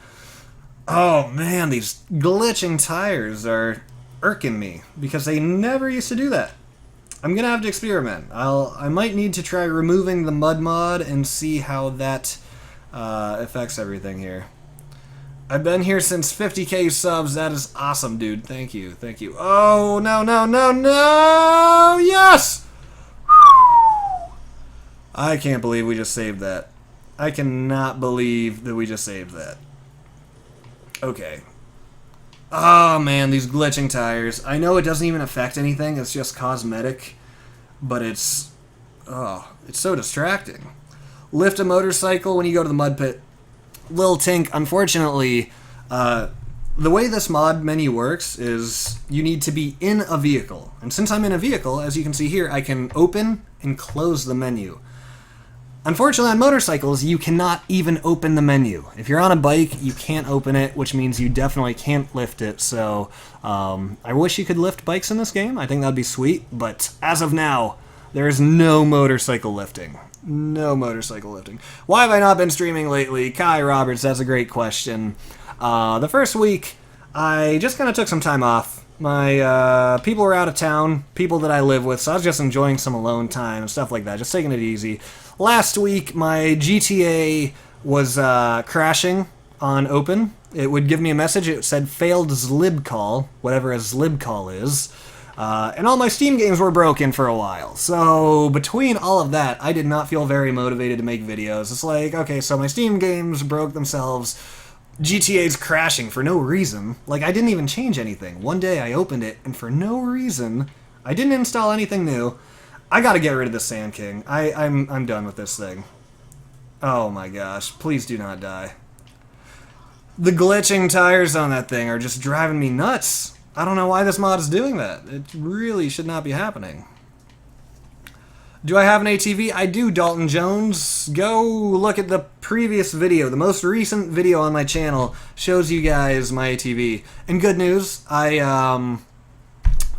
Oh man, these glitching tires are irking me because they never used to do that. I'm gonna have to experiment. I might need to try removing the mud mod and see how that affects everything here. I've been here since 50k subs. That is awesome, dude. Thank you. Oh, no! Yes! I can't believe we just saved that. I cannot believe that we just saved that. Okay. Oh, man, these glitching tires. I know it doesn't even affect anything. It's just cosmetic. But it's... oh, it's so distracting. Lift a motorcycle when you go to the mud pit. Lil Tink, unfortunately, the way this mod menu works is you need to be in a vehicle. And since I'm in a vehicle, as you can see here, I can open and close the menu. Unfortunately, on motorcycles, you cannot even open the menu. If you're on a bike, you can't open it, which means you definitely can't lift it. So I wish you could lift bikes in this game. I think that'd be sweet. But as of now, there is no motorcycle lifting. No motorcycle lifting. Why have I not been streaming lately? Kai Roberts, that's a great question. The first week, I just kind of took some time off. My people were out of town, people that I live with, so I was just enjoying some alone time and stuff like that, just taking it easy. Last week, my GTA was crashing on open. It would give me a message. It said failed zlib call, whatever a zlib call is. And all my Steam games were broken for a while. So between all of that, I did not feel very motivated to make videos. It's like, okay, so my Steam games broke themselves. GTA's crashing for no reason. Like, I didn't even change anything. One day I opened it, and for no reason, I didn't install anything new. I gotta get rid of this Sand King. I'm done with this thing. Oh my gosh, please do not die. The glitching tires on that thing are just driving me nuts. I don't know why this mod is doing that. It really should not be happening. Do I have an ATV? I do, Dalton Jones. Go look at the previous video. The most recent video on my channel shows you guys my ATV. And good news, I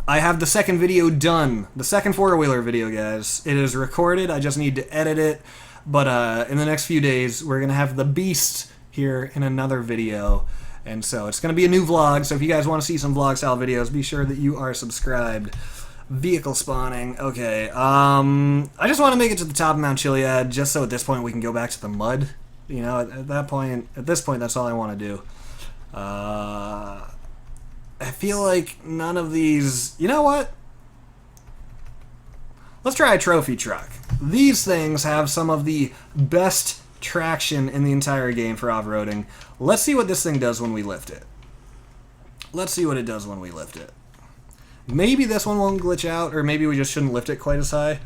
have the second video done. The second four-wheeler video, guys. It is recorded. I just need to edit it. But in the next few days, we're going to have the Beast here in another video. And so it's going to be a new vlog. So if you guys want to see some vlog-style videos, be sure that you are subscribed. Vehicle spawning. Okay. I just want to make it to the top of Mount Chiliad, just so at this point we can go back to the mud. You know, at this point, that's all I want to do. I feel like none of these... You know what? Let's try a trophy truck. These things have some of the best traction in the entire game for off-roading. Let's see what this thing does when we lift it. Let's see what it does when we lift it. Maybe this one won't glitch out, or maybe we just shouldn't lift it quite as high.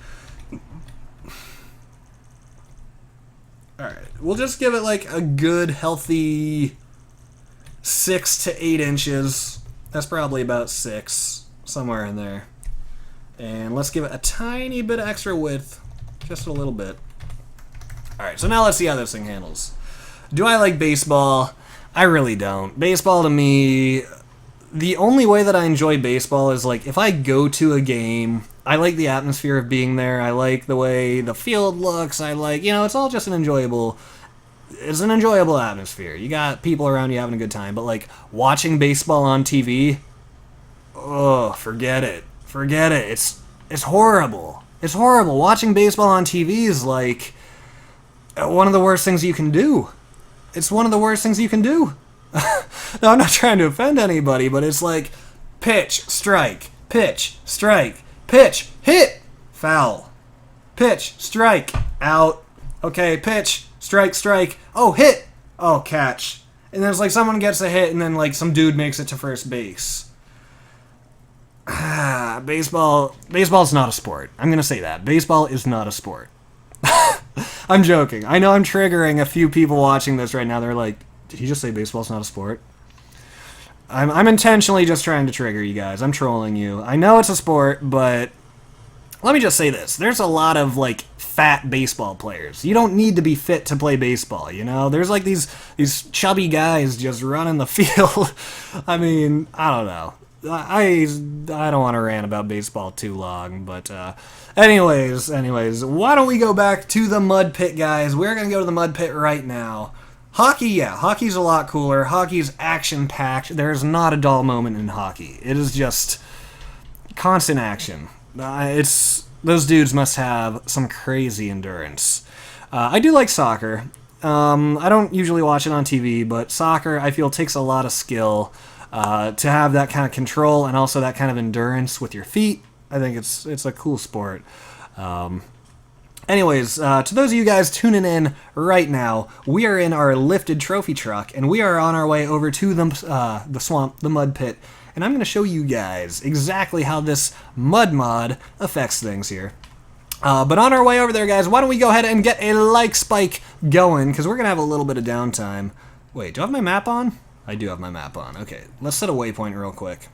Alright, we'll just give it like a good, healthy 6 to 8 inches. That's probably about 6, somewhere in there. And let's give it a tiny bit of extra width, just a little bit. Alright, so now let's see how this thing handles. Do I like baseball? I really don't. Baseball to me... The only way that I enjoy baseball is, like, if I go to a game, I like the atmosphere of being there, I like the way the field looks, I like, you know, it's all just an enjoyable atmosphere. You got people around you having a good time, but, like, watching baseball on TV, oh, forget it. Forget it. It's horrible. It's horrible. Watching baseball on TV is, like, one of the worst things you can do. It's one of the worst things you can do. No, I'm not trying to offend anybody, but it's like pitch, strike, pitch, strike, pitch, hit, foul, pitch, strike, out, okay, pitch, strike, strike, oh, hit, oh, catch. And then it's like someone gets a hit and then like some dude makes it to first base. Baseball's not a sport. I'm gonna say that. Baseball is not a sport. I'm joking. I know I'm triggering a few people watching this right now. They're like, did he just say baseball's not a sport? I'm intentionally just trying to trigger you guys. I'm trolling you. I know it's a sport, but let me just say this. There's a lot of, like, fat baseball players. You don't need to be fit to play baseball, you know? There's, like, these chubby guys just running the field. I mean, I don't know. I don't want to rant about baseball too long, but anyways, why don't we go back to the mud pit, guys? We're going to go to the mud pit right now. Hockey, yeah, hockey's a lot cooler. Hockey's action-packed. There's not a dull moment in hockey. It is just constant action. Those dudes must have some crazy endurance. I do like soccer. I don't usually watch it on TV, but soccer, I feel, takes a lot of skill to have that kind of control and also that kind of endurance with your feet. I think it's a cool sport. Anyways, to those of you guys tuning in right now, we are in our lifted trophy truck, and we are on our way over to the swamp, the mud pit, and I'm going to show you guys exactly how this mud mod affects things here. But on our way over there, guys, why don't we go ahead and get a like spike going, because we're going to have a little bit of downtime. Wait, do I have my map on? I do have my map on. Okay, let's set a waypoint real quick.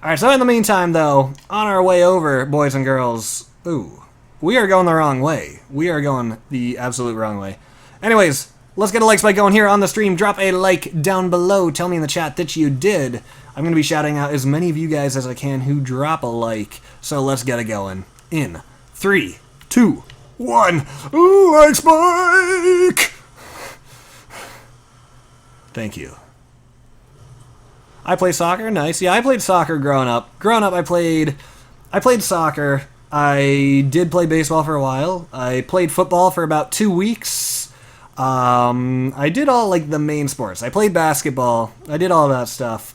Alright, so in the meantime, though, on our way over, boys and girls, ooh, we are going the wrong way. We are going the absolute wrong way. Anyways, let's get a like spike going here on the stream. Drop a like down below. Tell me in the chat that you did. I'm going to be shouting out as many of you guys as I can who drop a like. So let's get it going. In 3, 2, 1. Ooh, like spike! Thank you. I play soccer? Nice. Yeah, I played soccer growing up. Growing up, I played soccer. I did play baseball for a while. I played football for about 2 weeks. I did all, like, the main sports. I played basketball. I did all that stuff.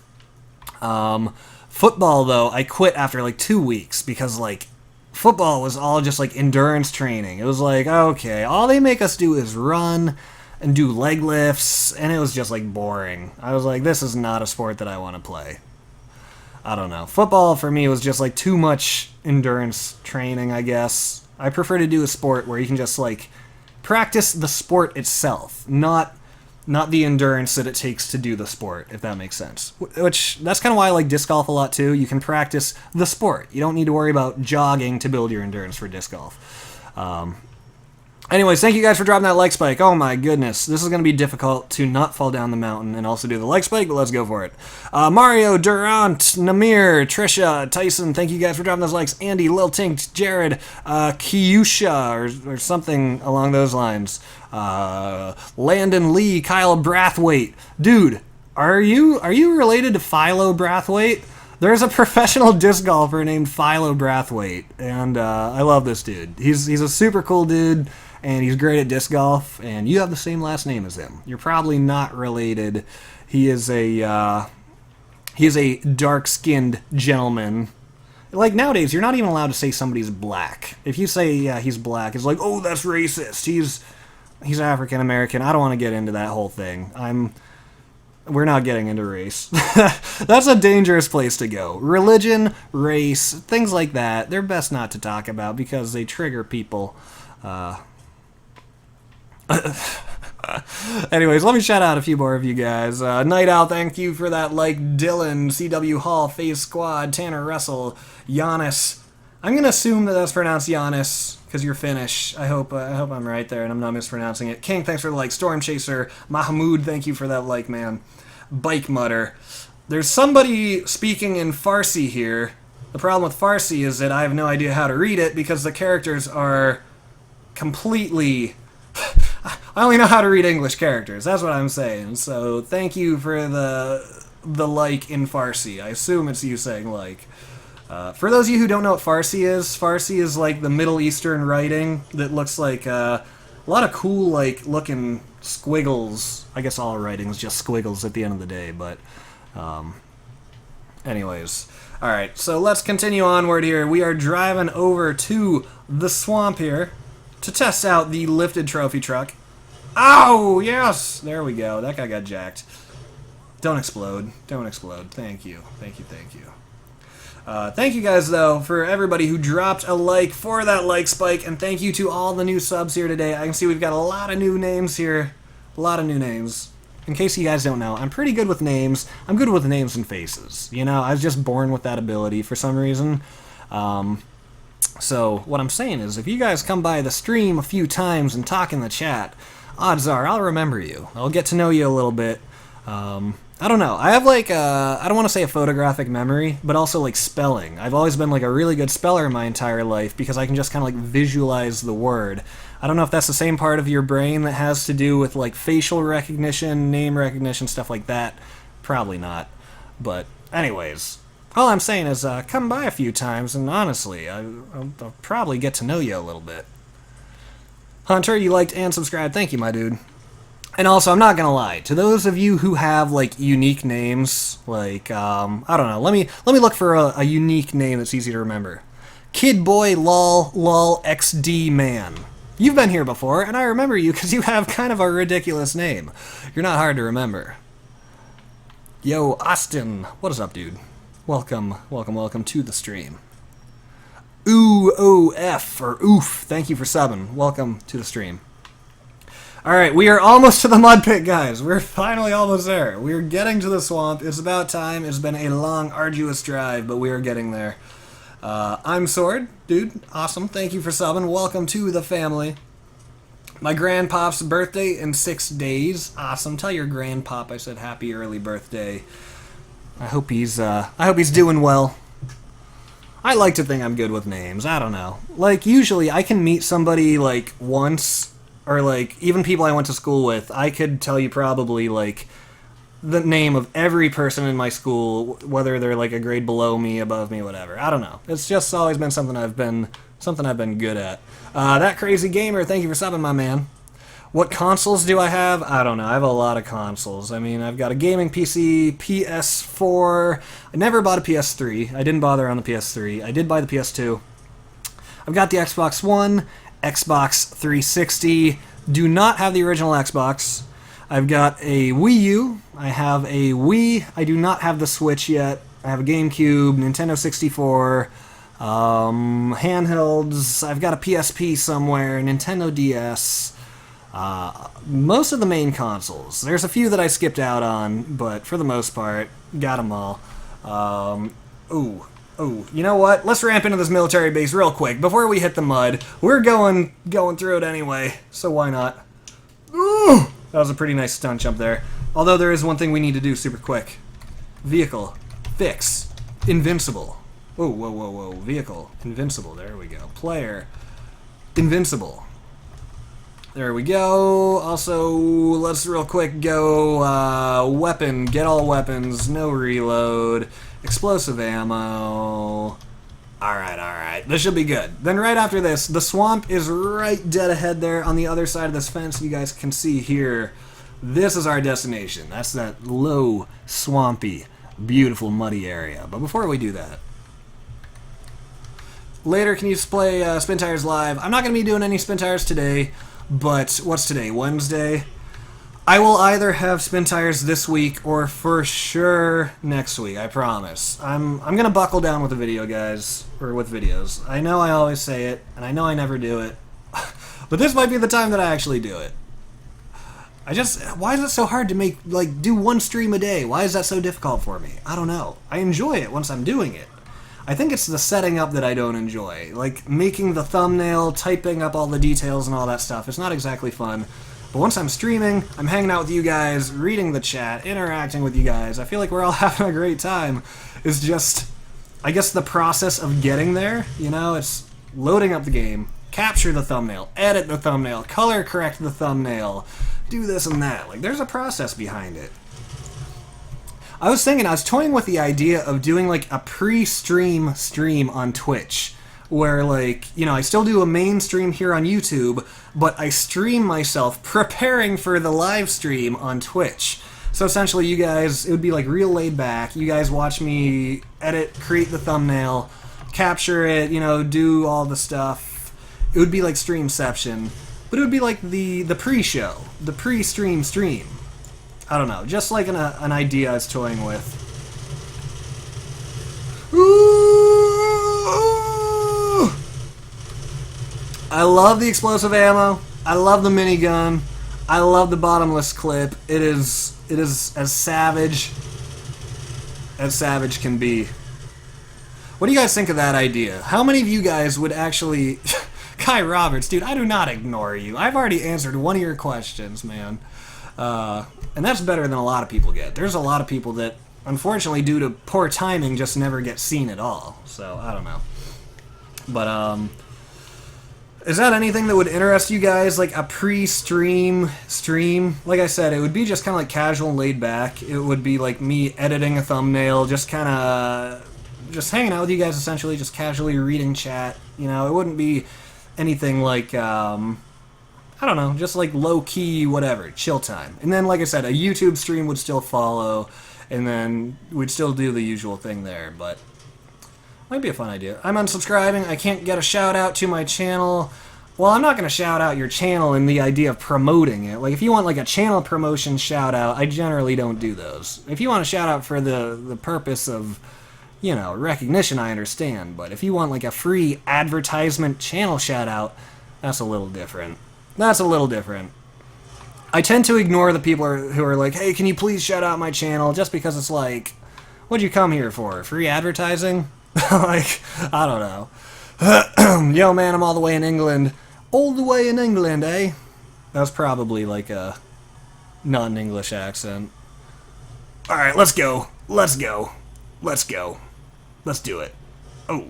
Football, though, I quit after, like, 2 weeks because, like, football was all just, like, endurance training. It was like, okay, all they make us do is run and do leg lifts, and it was just, like, boring. I was like, this is not a sport that I want to play. I don't know. Football, for me, was just, like, too much endurance training, I guess. I prefer to do a sport where you can just, like, practice the sport itself, not the endurance that it takes to do the sport, if that makes sense. Which, that's kind of why I like disc golf a lot, too. You can practice the sport. You don't need to worry about jogging to build your endurance for disc golf. Anyways, thank you guys for dropping that like spike. Oh my goodness. This is going to be difficult to not fall down the mountain and also do the like spike, but let's go for it. Mario, Durant, Namir, Trisha, Tyson, thank you guys for dropping those likes. Andy, Lil Tink, Jared, Kiyusha, or something along those lines. Landon Lee, Kyle Brathwaite. Dude, are you related to Philo Brathwaite? There's a professional disc golfer named Philo Brathwaite, and I love this dude. He's a super cool dude, and he's great at disc golf, and you have the same last name as him. You're probably not related. He is a dark-skinned gentleman. Like, nowadays, you're not even allowed to say somebody's black. If you say, yeah, he's black, it's like, oh, that's racist. He's African-American. I don't want to get into that whole thing. We're not getting into race. That's a dangerous place to go. Religion, race, things like that, they're best not to talk about because they trigger people. Anyways, let me shout out a few more of you guys. Night Owl, thank you for that like. Dylan, CW Hall, FaZe Squad, Tanner Russell, Giannis. I'm going to assume that that's pronounced Giannis because you're Finnish. I hope I'm right there and I'm not mispronouncing it. King, thanks for the like. Storm Chaser, Mahmoud, thank you for that like, man. Bike Mutter. There's somebody speaking in Farsi here. The problem with Farsi is that I have no idea how to read it because the characters are completely... I only know how to read English characters. That's what I'm saying. So thank you for the like in Farsi. I assume it's you saying like. For those of you who don't know what Farsi is like the Middle Eastern writing that looks like a lot of cool like looking squiggles. I guess all writing is just squiggles at the end of the day, but anyways. Alright, so let's continue onward here. We are driving over to the swamp here to test out the lifted trophy truck. Ow! Yes! There we go. That guy got jacked. Don't explode. Don't explode. Thank you. Thank you, thank you. Thank you guys, though, for everybody who dropped a like for that like spike, and thank you to all the new subs here today. I can see we've got a lot of new names here. A lot of new names. In case you guys don't know, I'm pretty good with names. I'm good with names and faces. You know, I was just born with that ability for some reason. So what I'm saying is, if you guys come by the stream a few times and talk in the chat, odds are I'll remember you. I'll get to know you a little bit. I don't know. I have like I don't want to say a photographic memory, but also like spelling. I've always been like a really good speller my entire life because I can just kind of like visualize the word. I don't know if that's the same part of your brain that has to do with like facial recognition, name recognition, stuff like that. Probably not. But anyways, all I'm saying is come by a few times, and honestly, I'll probably get to know you a little bit. Hunter, you liked and subscribed. Thank you, my dude. And also, I'm not gonna lie, to those of you who have like unique names, like I don't know, let me look for a unique name that's easy to remember. Kid Boy Lol XD Man. You've been here before, and I remember you because you have kind of a ridiculous name. You're not hard to remember. Yo, Austin, what is up, dude? Welcome to the stream. Oof, or oof, thank you for subbing. Welcome to the stream. Alright, we are almost to the mud pit, guys. We're finally almost there. We're getting to the swamp. It's about time. It's been a long, arduous drive, but we are getting there. I'm Sword. Dude, awesome. Thank you for subbing. Welcome to the family. My grandpop's birthday in 6 days. Awesome. Tell your grandpop I said happy early birthday. I hope he's doing well. I like to think I'm good with names. I don't know. Like, usually I can meet somebody, like, once, or, like, even people I went to school with, I could tell you probably, like, the name of every person in my school, whether they're, like, a grade below me, above me, whatever. I don't know. It's just always been something I've been good at. That Crazy Gamer, thank you for subbing, my man. What consoles do I have? I don't know. I have a lot of consoles. I mean, I've got a gaming PC, PS4. I never bought a PS3. I didn't bother on the PS3. I did buy the PS2. I've got the Xbox One, Xbox 360. Do not have the original Xbox. I've got a Wii U. I have a Wii. I do not have the Switch yet. I have a GameCube, Nintendo 64, handhelds. I've got a PSP somewhere, Nintendo DS. Most of the main consoles. There's a few that I skipped out on, but for the most part, got them all. You know what? Let's ramp into this military base real quick before we hit the mud. We're going through it anyway, so why not? Ooh! That was a pretty nice stunt jump there. Although there is one thing we need to do super quick. Vehicle. Fix. Invincible. Oh, whoa, whoa, whoa. Vehicle. Invincible. There we go. Player. Invincible. There we go. Also, let's real quick go weapon. Get all weapons. No reload. Explosive ammo. Alright. This should be good. Then right after this, the swamp is right dead ahead there on the other side of this fence. You guys can see here. This is our destination. That's that low, swampy, beautiful, muddy area. But before we do that, later, can you play SpinTires live? I'm not going to be doing any SpinTires today. But what's today? Wednesday? I will either have SpinTires this week or for sure next week, I promise. I'm gonna buckle down with the video, guys. Or with videos. I know I always say it, and I know I never do it. But this might be the time that I actually do it. Why is it so hard to do one stream a day? Why is that so difficult for me? I don't know. I enjoy it once I'm doing it. I think it's the setting up that I don't enjoy. Like, making the thumbnail, typing up all the details and all that stuff. It's not exactly fun. But once I'm streaming, I'm hanging out with you guys, reading the chat, interacting with you guys. I feel like we're all having a great time. It's just, I guess, the process of getting there. You know, it's loading up the game, capture the thumbnail, edit the thumbnail, color correct the thumbnail, do this and that. Like, there's a process behind it. I was toying with the idea of doing, like, a pre-stream stream on Twitch, where, like, you know, I still do a main stream here on YouTube, but I stream myself preparing for the live stream on Twitch. So essentially, you guys, it would be, like, real laid back. You guys watch me edit, create the thumbnail, capture it, you know, do all the stuff. It would be like Streamception, but it would be like the pre-show, the pre-stream stream. I don't know, just like an idea I was toying with. Ooh! I love the explosive ammo. I love the minigun. I love the bottomless clip. It is as savage can be. What do you guys think of that idea? How many of you guys would actually... Kai Roberts, dude, I do not ignore you. I've already answered one of your questions, man. And that's better than a lot of people get. There's a lot of people that, unfortunately, due to poor timing, just never get seen at all. So, I don't know. But, is that anything that would interest you guys? Like a pre-stream stream? Like I said, it would be just kind of like casual and laid back. It would be like me editing a thumbnail, just kind of just hanging out with you guys, essentially, just casually reading chat. You know, it wouldn't be anything like, I don't know, just like low-key, whatever, chill time. And then, like I said, a YouTube stream would still follow, and then we'd still do the usual thing there, but might be a fun idea. I'm unsubscribing. I can't get a shout-out to my channel. Well, I'm not going to shout out your channel in the idea of promoting it. Like, if you want, like, a channel promotion shout-out, I generally don't do those. If you want a shout-out for the purpose of, you know, recognition, I understand. But if you want, like, a free advertisement channel shout-out, that's a little different. That's a little different. I tend to ignore the people who are like, hey, can you please shout out my channel, just because it's like, what'd you come here for? Free advertising? Like, I don't know. Yo, man, I'm all the way in England. All the way in England, eh? That was probably like a non-English accent. Alright, let's go. Let's go. Let's go. Let's do it. Oh.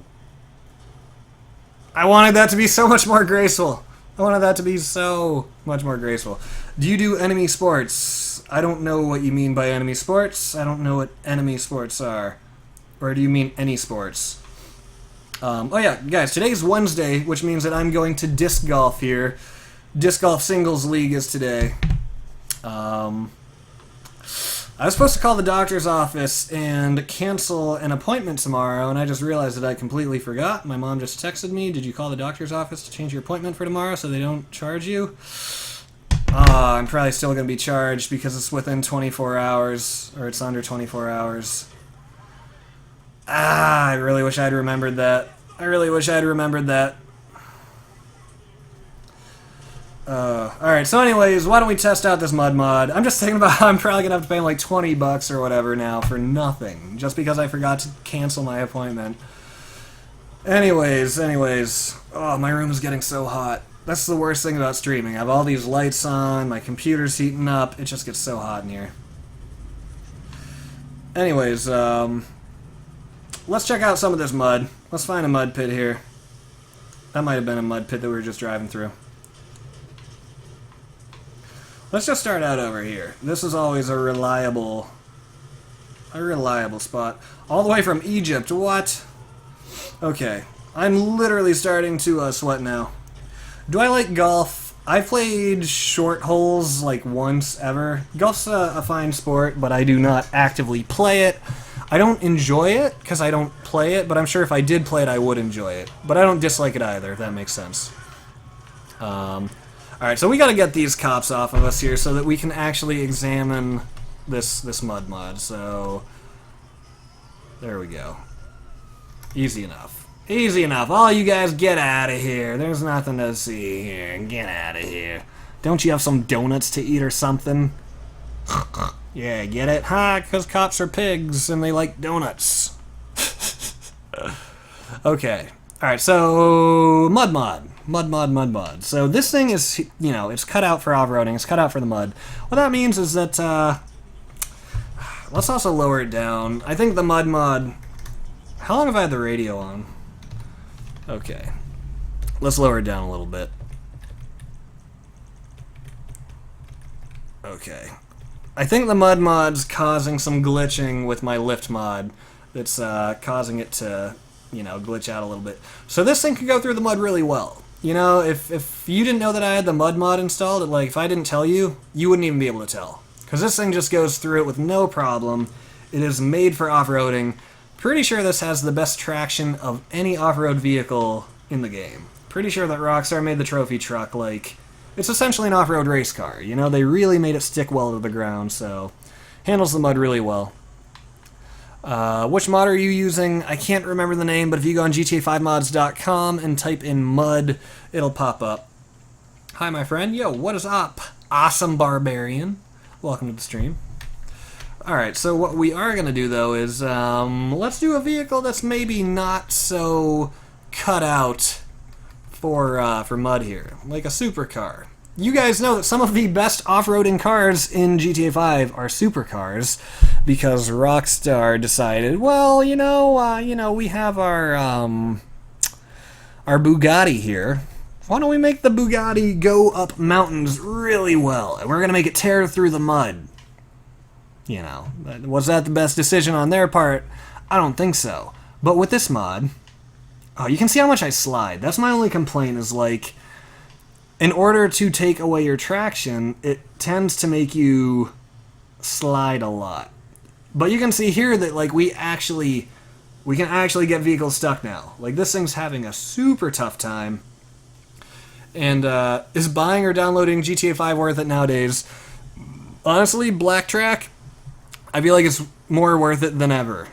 I wanted that to be so much more graceful. I wanted that to be so much more graceful. Do you do enemy sports? I don't know what you mean by enemy sports. I don't know what enemy sports are. Or do you mean any sports? Oh yeah, guys, today's Wednesday, which means that I'm going to disc golf here. Disc golf singles league is today. I was supposed to call the doctor's office and cancel an appointment tomorrow, and I just realized that I completely forgot. My mom just texted me, did you call the doctor's office to change your appointment for tomorrow so they don't charge you? I'm probably still going to be charged because it's within 24 hours, or it's under 24 hours. I really wish I'd remembered that. I really wish I'd remembered that. Alright, so anyways, why don't we test out this mud mod? I'm just thinking about how I'm probably going to have to pay like 20 bucks or whatever now for nothing, just because I forgot to cancel my appointment. Anyways, oh, my room is getting so hot. That's the worst thing about streaming. I have all these lights on, my computer's heating up, it just gets so hot in here. Anyways, let's check out some of this mud. Let's find a mud pit here. That might have been a mud pit that we were just driving through. Let's just start out over here. This is always a reliable spot. All the way from Egypt, what? Okay, I'm literally starting to sweat now. Do I like golf? I played short holes like once ever. Golf's a fine sport, but I do not actively play it. I don't enjoy it because I don't play it, but I'm sure if I did play it, I would enjoy it. But I don't dislike it either, if that makes sense. Alright, so we gotta get these cops off of us here so that we can actually examine this mud mod. So, there we go. Easy enough. Easy enough. All you guys get out of here. There's nothing to see here. Get out of here. Don't you have some donuts to eat or something? Yeah, get it? Ha, because cops are pigs and they like donuts. Okay. Alright, so mud mod. Mud mod. So this thing is, you know, it's cut out for off-roading. It's cut out for the mud. What that means is that, let's also lower it down. I think the mud mod... How long have I had the radio on? Okay. Let's lower it down a little bit. Okay. I think the mud mod's causing some glitching with my lift mod that's causing it to, you know, glitch out a little bit. So this thing can go through the mud really well. You know, if you didn't know that I had the mud mod installed, like, if I didn't tell you, you wouldn't even be able to tell. Because this thing just goes through it with no problem. It is made for off-roading. Pretty sure this has the best traction of any off-road vehicle in the game. Pretty sure that Rockstar made the trophy truck, like, it's essentially an off-road race car. You know, they really made it stick well to the ground, so handles the mud really well. Which mod are you using? I can't remember the name, but if you go on GTA5mods.com and type in mud, it'll pop up. Hi, my friend. Yo, what is up? Awesome Barbarian. Welcome to the stream. Alright, so what we are going to do, though, is let's do a vehicle that's maybe not so cut out for mud here, like a supercar. You guys know that some of the best off-roading cars in GTA 5 are supercars, because Rockstar decided, well, you know, we have our Bugatti here. Why don't we make the Bugatti go up mountains really well, and we're gonna make it tear through the mud? You know, was that the best decision on their part? I don't think so. But with this mod, oh, you can see how much I slide. That's my only complaint, is like, in order to take away your traction, it tends to make you slide a lot. But you can see here that, like, we can actually get vehicles stuck now. Like, this thing's having a super tough time. And is buying or downloading GTA 5 worth it nowadays? Honestly, Blacktrack, I feel like it's more worth it than ever.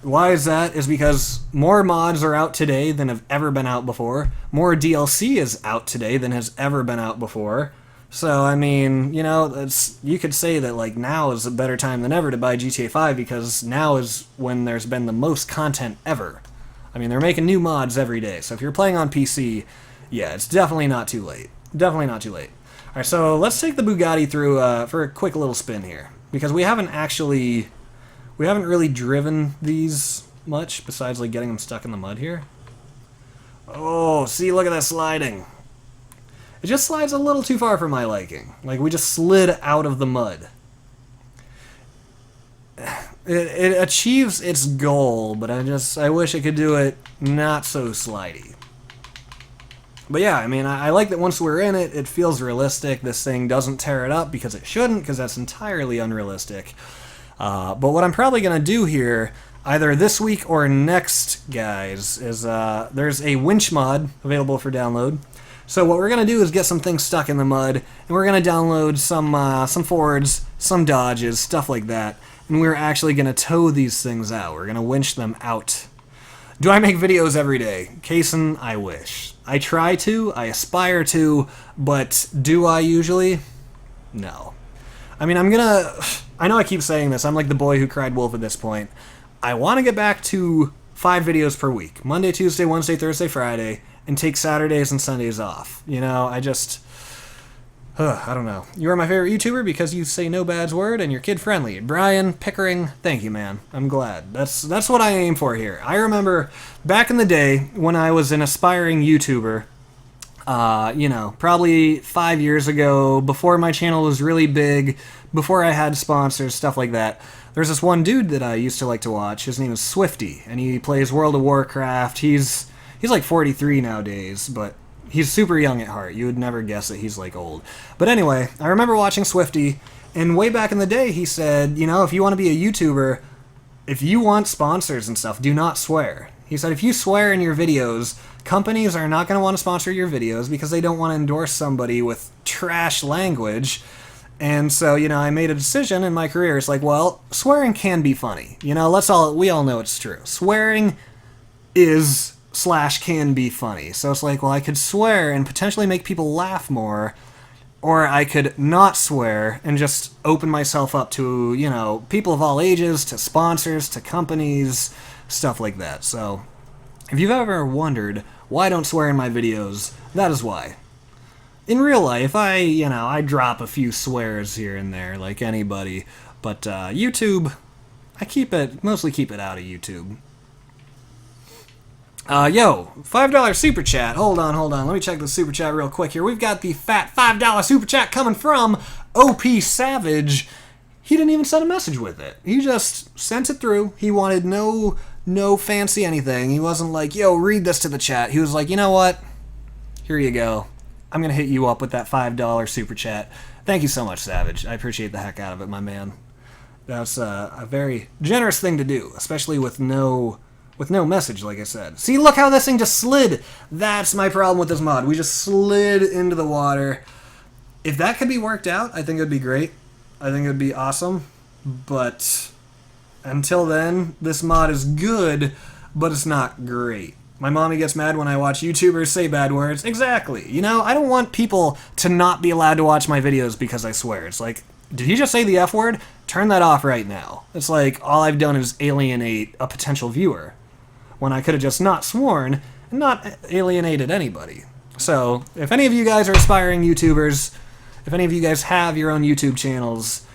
Why is that? Is because more mods are out today than have ever been out before. More DLC is out today than has ever been out before. So, I mean, you know, you could say that, like, now is a better time than ever to buy GTA 5 because now is when there's been the most content ever. I mean, they're making new mods every day. So if you're playing on PC, yeah, it's definitely not too late. Definitely not too late. All right, so let's take the Bugatti through for a quick little spin here because we haven't really driven these much besides, like, getting them stuck in the mud here. Oh, see, look at that sliding. It just slides a little too far for my liking. Like, we just slid out of the mud. It achieves its goal, but I wish it could do it not so slidey. But yeah, I mean, I like that once we're in it, it feels realistic. This thing doesn't tear it up because it shouldn't, because that's entirely unrealistic. But what I'm probably going to do here, either this week or next, guys, is there's a winch mod available for download. So what we're going to do is get some things stuck in the mud, and we're going to download some forwards, some dodges, stuff like that, and we're actually going to tow these things out. We're going to winch them out. Do I make videos every day? Kaysen, I wish. I try to, I aspire to, but do I usually? No. I mean, I know I keep saying this, I'm like the boy who cried wolf at this point. I want to get back to 5 videos per week. Monday, Tuesday, Wednesday, Thursday, Friday, and take Saturdays and Sundays off. You know, I don't know. You are my favorite YouTuber because you say no bad word and you're kid-friendly. Brian Pickering, thank you, man. I'm glad. That's what I aim for here. I remember back in the day when I was an aspiring YouTuber, you know, probably 5 years ago, before my channel was really big, before I had sponsors, stuff like that, there's this one dude that I used to like to watch. His name is Swifty, and he plays World of Warcraft. He's like 43 nowadays, but he's super young at heart. You would never guess that he's, like, old. But anyway, I remember watching Swifty, and way back in the day, he said, you know, if you want to be a YouTuber, if you want sponsors and stuff, do not swear. He said, if you swear in your videos, companies are not going to want to sponsor your videos because they don't want to endorse somebody with trash language. And so, you know, I made a decision in my career. It's like, well, swearing can be funny. You know, we all know it's true. Swearing can be funny. So it's like, well, I could swear and potentially make people laugh more, or I could not swear and just open myself up to, you know, people of all ages, to sponsors, to companies, stuff like that. So if you've ever wondered why I don't swear in my videos, that is why. In real life, I drop a few swears here and there like anybody, but YouTube, I mostly keep it out of YouTube. Yo, $5 super chat. Hold on. Let me check the super chat real quick here. We've got the fat $5 super chat coming from OP Savage. He didn't even send a message with it. He just sent it through. He wanted no fancy anything. He wasn't like, yo, read this to the chat. He was like, you know what? Here you go. I'm going to hit you up with that $5 super chat. Thank you so much, Savage. I appreciate the heck out of it, my man. That's a very generous thing to do, especially with no message, like I said. See, look how this thing just slid. That's my problem with this mod. We just slid into the water. If that could be worked out, I think it would be great. I think it would be awesome. But until then, this mod is good, but it's not great. My mommy gets mad when I watch YouTubers say bad words. Exactly. You know, I don't want people to not be allowed to watch my videos because I swear. It's like, did he just say the F word? Turn that off right now. It's like, all I've done is alienate a potential viewer, when I could have just not sworn and not alienated anybody. So, if any of you guys are aspiring YouTubers, if any of you guys have your own YouTube channels,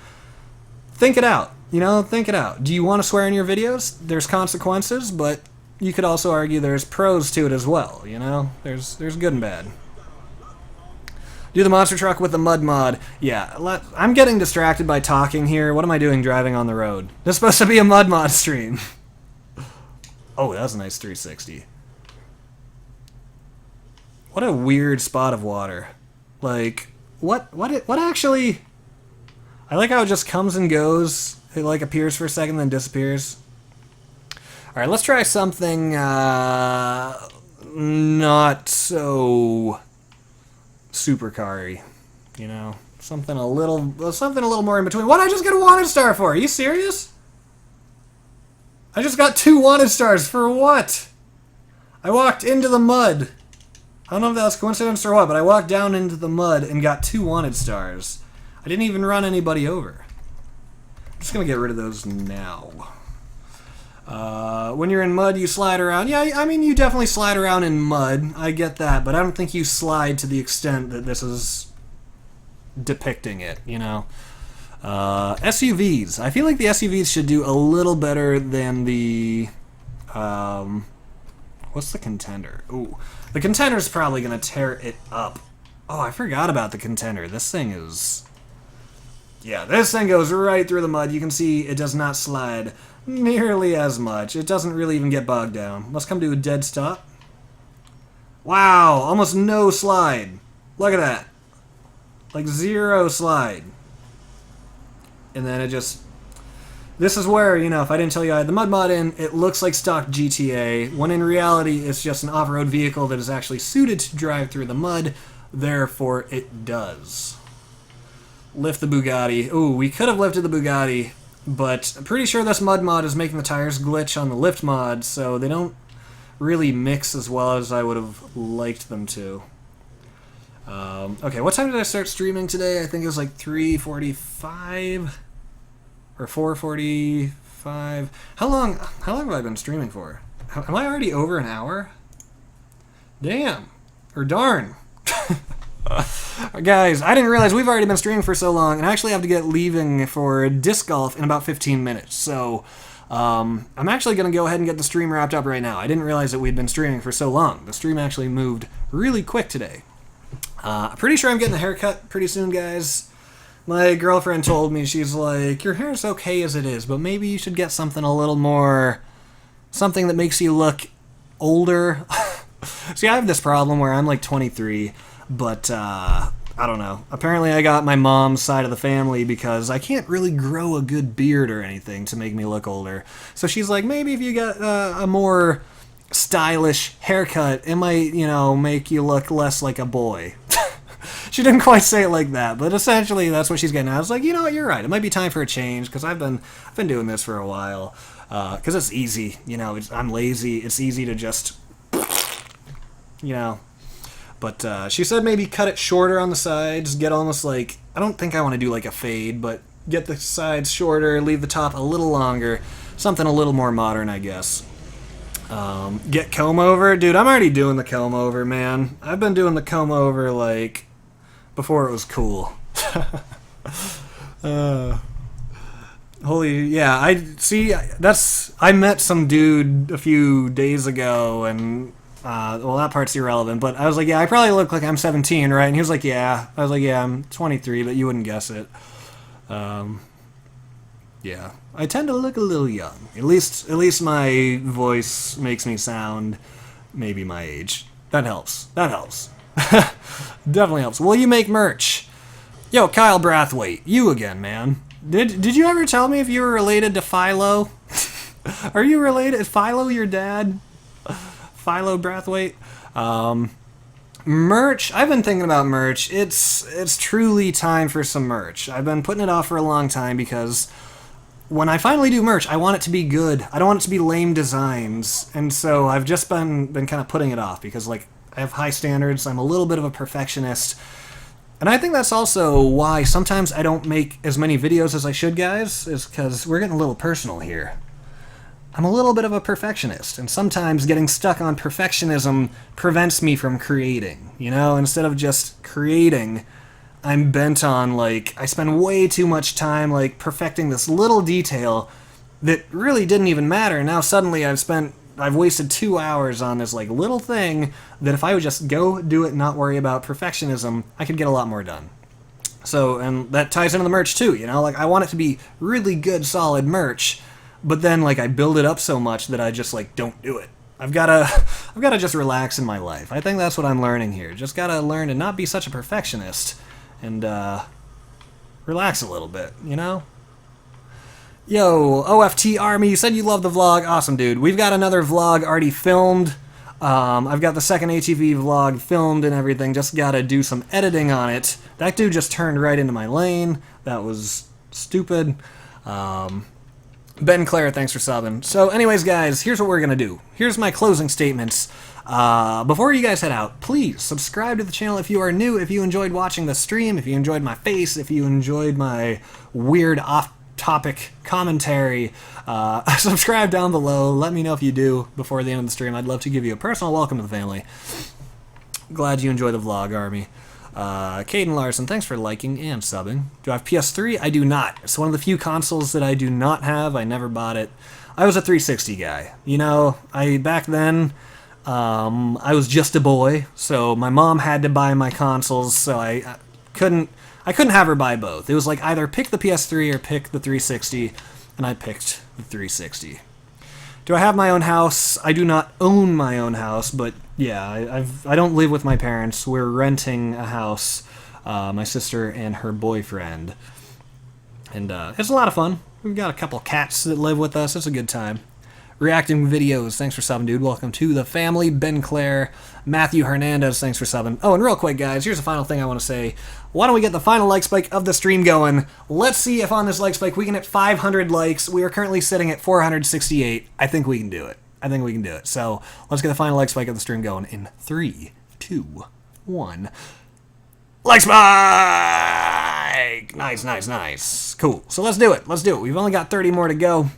think it out. You know, think it out. Do you want to swear in your videos? There's consequences, but you could also argue there's pros to it as well, you know? There's good and bad. Do the monster truck with the mud mod. Yeah, I'm getting distracted by talking here. What am I doing driving on the road? This is supposed to be a mud mod stream. Oh, that was a nice 360. What a weird spot of water. Like, what actually... I like how it just comes and goes. It, like, appears for a second, then disappears. Alright, let's try something, not so... supercar-y. You know? Something a little more in between. What did I just get a wanted star for? Are you serious? I just got 2 wanted stars for what? I walked into the mud. I don't know if that was coincidence or what, but I walked down into the mud and got 2 wanted stars. I didn't even run anybody over. I'm just going to get rid of those now. When you're in mud, you slide around. Yeah, I mean, you definitely slide around in mud. I get that, but I don't think you slide to the extent that this is depicting it, you know? SUVs. I feel like the SUVs should do a little better than the... what's the Contender? Ooh, the Contender's probably going to tear it up. Oh, I forgot about the Contender. This thing is... Yeah, this thing goes right through the mud. You can see it does not slide nearly as much. It doesn't really even get bogged down. Let's come to a dead stop. Wow, almost no slide. Look at that. Like 0 slide. And then it just... This is where, you know, if I didn't tell you I had the mud mod in, it looks like stock GTA, when in reality it's just an off-road vehicle that is actually suited to drive through the mud, therefore it does. Lift the Bugatti. Ooh, we could have lifted the Bugatti, but I'm pretty sure this mud mod is making the tires glitch on the lift mod, so they don't really mix as well as I would have liked them to. Okay, what time did I start streaming today? I think it was like 3:45 or 4:45. How long have I been streaming for? Am I already over an hour? Damn. Or darn. Guys, I didn't realize we've already been streaming for so long, and I actually have to get leaving for disc golf in about 15 minutes. So, I'm actually going to go ahead and get the stream wrapped up right now. I didn't realize that we'd been streaming for so long. The stream actually moved really quick today. I'm pretty sure I'm getting a haircut pretty soon, guys. My girlfriend told me, she's like, your hair's okay as it is, but maybe you should get something a little more... something that makes you look older. See, I have this problem where I'm like 23, but I don't know. Apparently I got my mom's side of the family because I can't really grow a good beard or anything to make me look older. So she's like, maybe if you got a more stylish haircut, it might, you know, make you look less like a boy. She didn't quite say it like that, but essentially that's what she's getting at. I was like, you know what, you're right. It might be time for a change because I've been doing this for a while. Because it's easy, you know. I'm lazy. It's easy to just, you know. But she said maybe cut it shorter on the sides, get almost like, I don't think I want to do like a fade, but get the sides shorter, leave the top a little longer, something a little more modern, I guess. Get comb over. Dude, I'm already doing the comb over, man. I've been doing the comb over, like, before it was cool. Holy, yeah, I met some dude a few days ago, and, well, that part's irrelevant, but I was like, yeah, I probably look like I'm 17, right? And he was like, yeah. I was like, yeah, I'm 23, but you wouldn't guess it. Yeah, I tend to look a little young. At least my voice makes me sound maybe my age. That helps. Definitely helps. Will you make merch? Yo, Kyle Brathwaite, you again, man. Did you ever tell me if you were related to Philo? Are you related? Is Philo your dad? Philo Brathwaite? Merch. I've been thinking about merch. It's truly time for some merch. I've been putting it off for a long time because when I finally do merch, I want it to be good. I don't want it to be lame designs. And so I've just been kind of putting it off because, like, I have high standards. I'm a little bit of a perfectionist. And I think that's also why sometimes I don't make as many videos as I should, guys, is because we're getting a little personal here. I'm a little bit of a perfectionist, and sometimes getting stuck on perfectionism prevents me from creating, you know? Instead of just creating, I'm bent on, like, I spend way too much time, like, perfecting this little detail that really didn't even matter, and now suddenly I've wasted 2 hours on this, like, little thing that if I would just go do it and not worry about perfectionism, I could get a lot more done. So, and that ties into the merch too, you know? Like, I want it to be really good, solid merch, but then, like, I build it up so much that I just, like, don't do it. I've gotta just relax in my life. I think that's what I'm learning here. Just gotta learn to not be such a perfectionist and, relax a little bit, you know? Yo, OFT Army, you said you love the vlog. Awesome, dude. We've got another vlog already filmed. I've got the second ATV vlog filmed and everything. Just gotta do some editing on it. That dude just turned right into my lane. That was stupid. Ben Clare, thanks for subbing. So anyways, guys, here's what we're going to do. Here's my closing statements. Before you guys head out, please subscribe to the channel if you are new, if you enjoyed watching the stream, if you enjoyed my face, if you enjoyed my weird off-topic commentary. Subscribe down below. Let me know if you do before the end of the stream. I'd love to give you a personal welcome to the family. Glad you enjoy the vlog, Army. Caden Larson, thanks for liking and subbing. Do I have PS3? I do not. It's one of the few consoles that I do not have. I never bought it. I was a 360 guy. You know, back then, I was just a boy, so my mom had to buy my consoles, so I couldn't have her buy both. It was like either pick the PS3 or pick the 360, and I picked the 360. Do I have my own house? I do not own my own house, but yeah, I don't live with my parents. We're renting a house, my sister and her boyfriend. And it's a lot of fun. We've got a couple cats that live with us. It's a good time. Reacting videos, thanks for subbing, dude. Welcome to the family. Ben Clare, Matthew Hernandez, thanks for subbing. Oh, and real quick, guys, here's the final thing I want to say. Why don't we get the final like spike of the stream going? Let's see if on this like spike we can hit 500 likes. We are currently sitting at 468. I think we can do it. I think we can do it. So let's get the final like spike of the stream going in 3, 2, 1. Like spike! Nice, nice, nice. Cool. So let's do it. Let's do it. We've only got 30 more to go.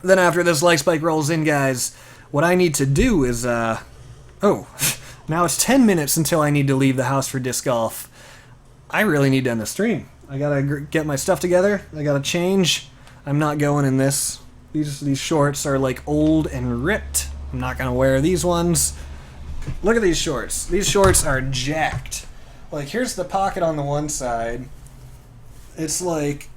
Then after this like spike rolls in, guys, what I need to do is, oh, now it's 10 minutes until I need to leave the house for disc golf. I really need to end the stream. I gotta get my stuff together. I gotta change. I'm not going in this. These shorts are like old and ripped. I'm not gonna wear these ones. Look at these shorts. These shorts are jacked. Like, here's the pocket on the one side. It's like,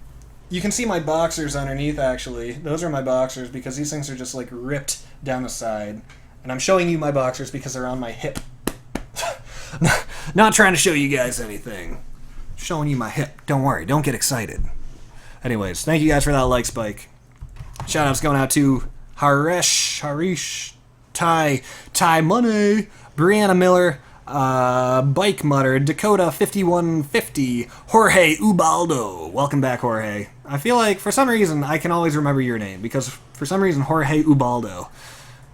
you can see my boxers underneath, actually. Those are my boxers because these things are just like ripped down the side. And I'm showing you my boxers because they're on my hip. Not trying to show you guys anything. Showing you my hip. Don't worry. Don't get excited. Anyways, thank you guys for that like spike. Shoutouts going out to Harish, Ty Money, Brianna Miller, Bike Mutter, Dakota 5150, Jorge Ubaldo. Welcome back, Jorge. I feel like for some reason I can always remember your name because for some reason Jorge Ubaldo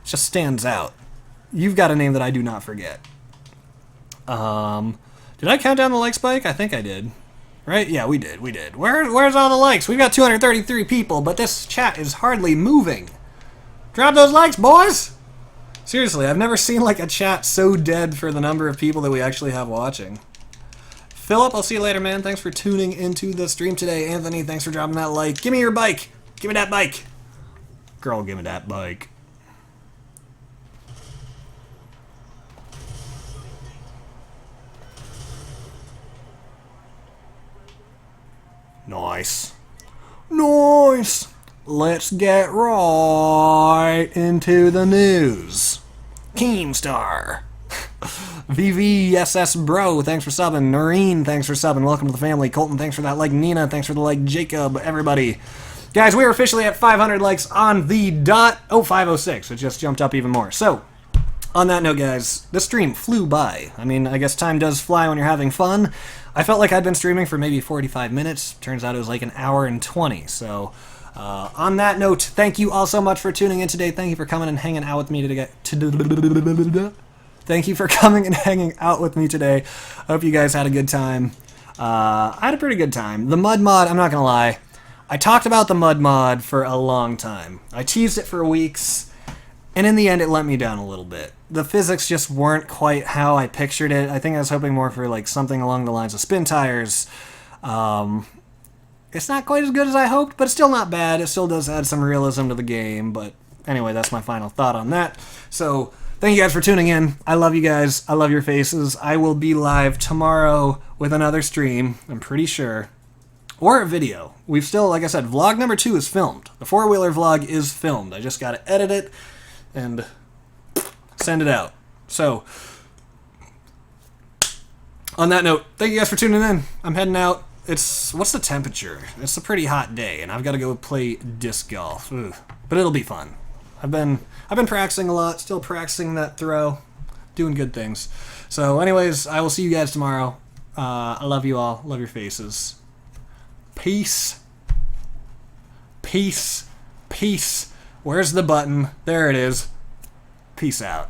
just stands out. You've got a name that I do not forget. Did I count down the like spike? I think I did. Right? Yeah, we did. Where's all the likes? We've got 233 people, but this chat is hardly moving. Drop those likes, boys! Seriously, I've never seen like a chat so dead for the number of people that we actually have watching. Philip, I'll see you later, man. Thanks for tuning into the stream today. Anthony, thanks for dropping that like. Give me your bike. Give me that bike. Girl, give me that bike. Nice. Nice. Let's get right into the news. Keemstar. VVSS Bro, thanks for subbing. Noreen, thanks for subbing. Welcome to the family. Colton, thanks for that like. Nina, thanks for the like. Jacob, everybody. Guys, we are officially at 500 likes on the dot. Oh, 506. It just jumped up even more. So, on that note, guys, the stream flew by. I mean, I guess time does fly when you're having fun. I felt like I'd been streaming for maybe 45 minutes. Turns out it was like an hour and 20. So, on that note, thank you all so much for tuning in today. Thank you for coming and hanging out with me today. Thank you for coming and hanging out with me today. I hope you guys had a good time. I had a pretty good time. The mud mod, I'm not going to lie. I talked about the mud mod for a long time. I teased it for weeks. And in the end, it let me down a little bit. The physics just weren't quite how I pictured it. I think I was hoping more for like something along the lines of SpinTires. It's not quite as good as I hoped, but it's still not bad. It still does add some realism to the game. But anyway, that's my final thought on that. So thank you guys for tuning in. I love you guys. I love your faces. I will be live tomorrow with another stream, I'm pretty sure. Or a video. We've still, like I said, vlog number 2 is filmed. The 4-wheeler vlog is filmed. I just got to edit it and send it out. So, on that note, thank you guys for tuning in. I'm heading out. What's the temperature? It's a pretty hot day, and I've got to go play disc golf. Ugh. But it'll be fun. I've been practicing a lot, still practicing that throw, doing good things. So, anyways, I will see you guys tomorrow. I love you all. Love your faces. Peace. Peace. Peace. Where's the button? There it is. Peace out.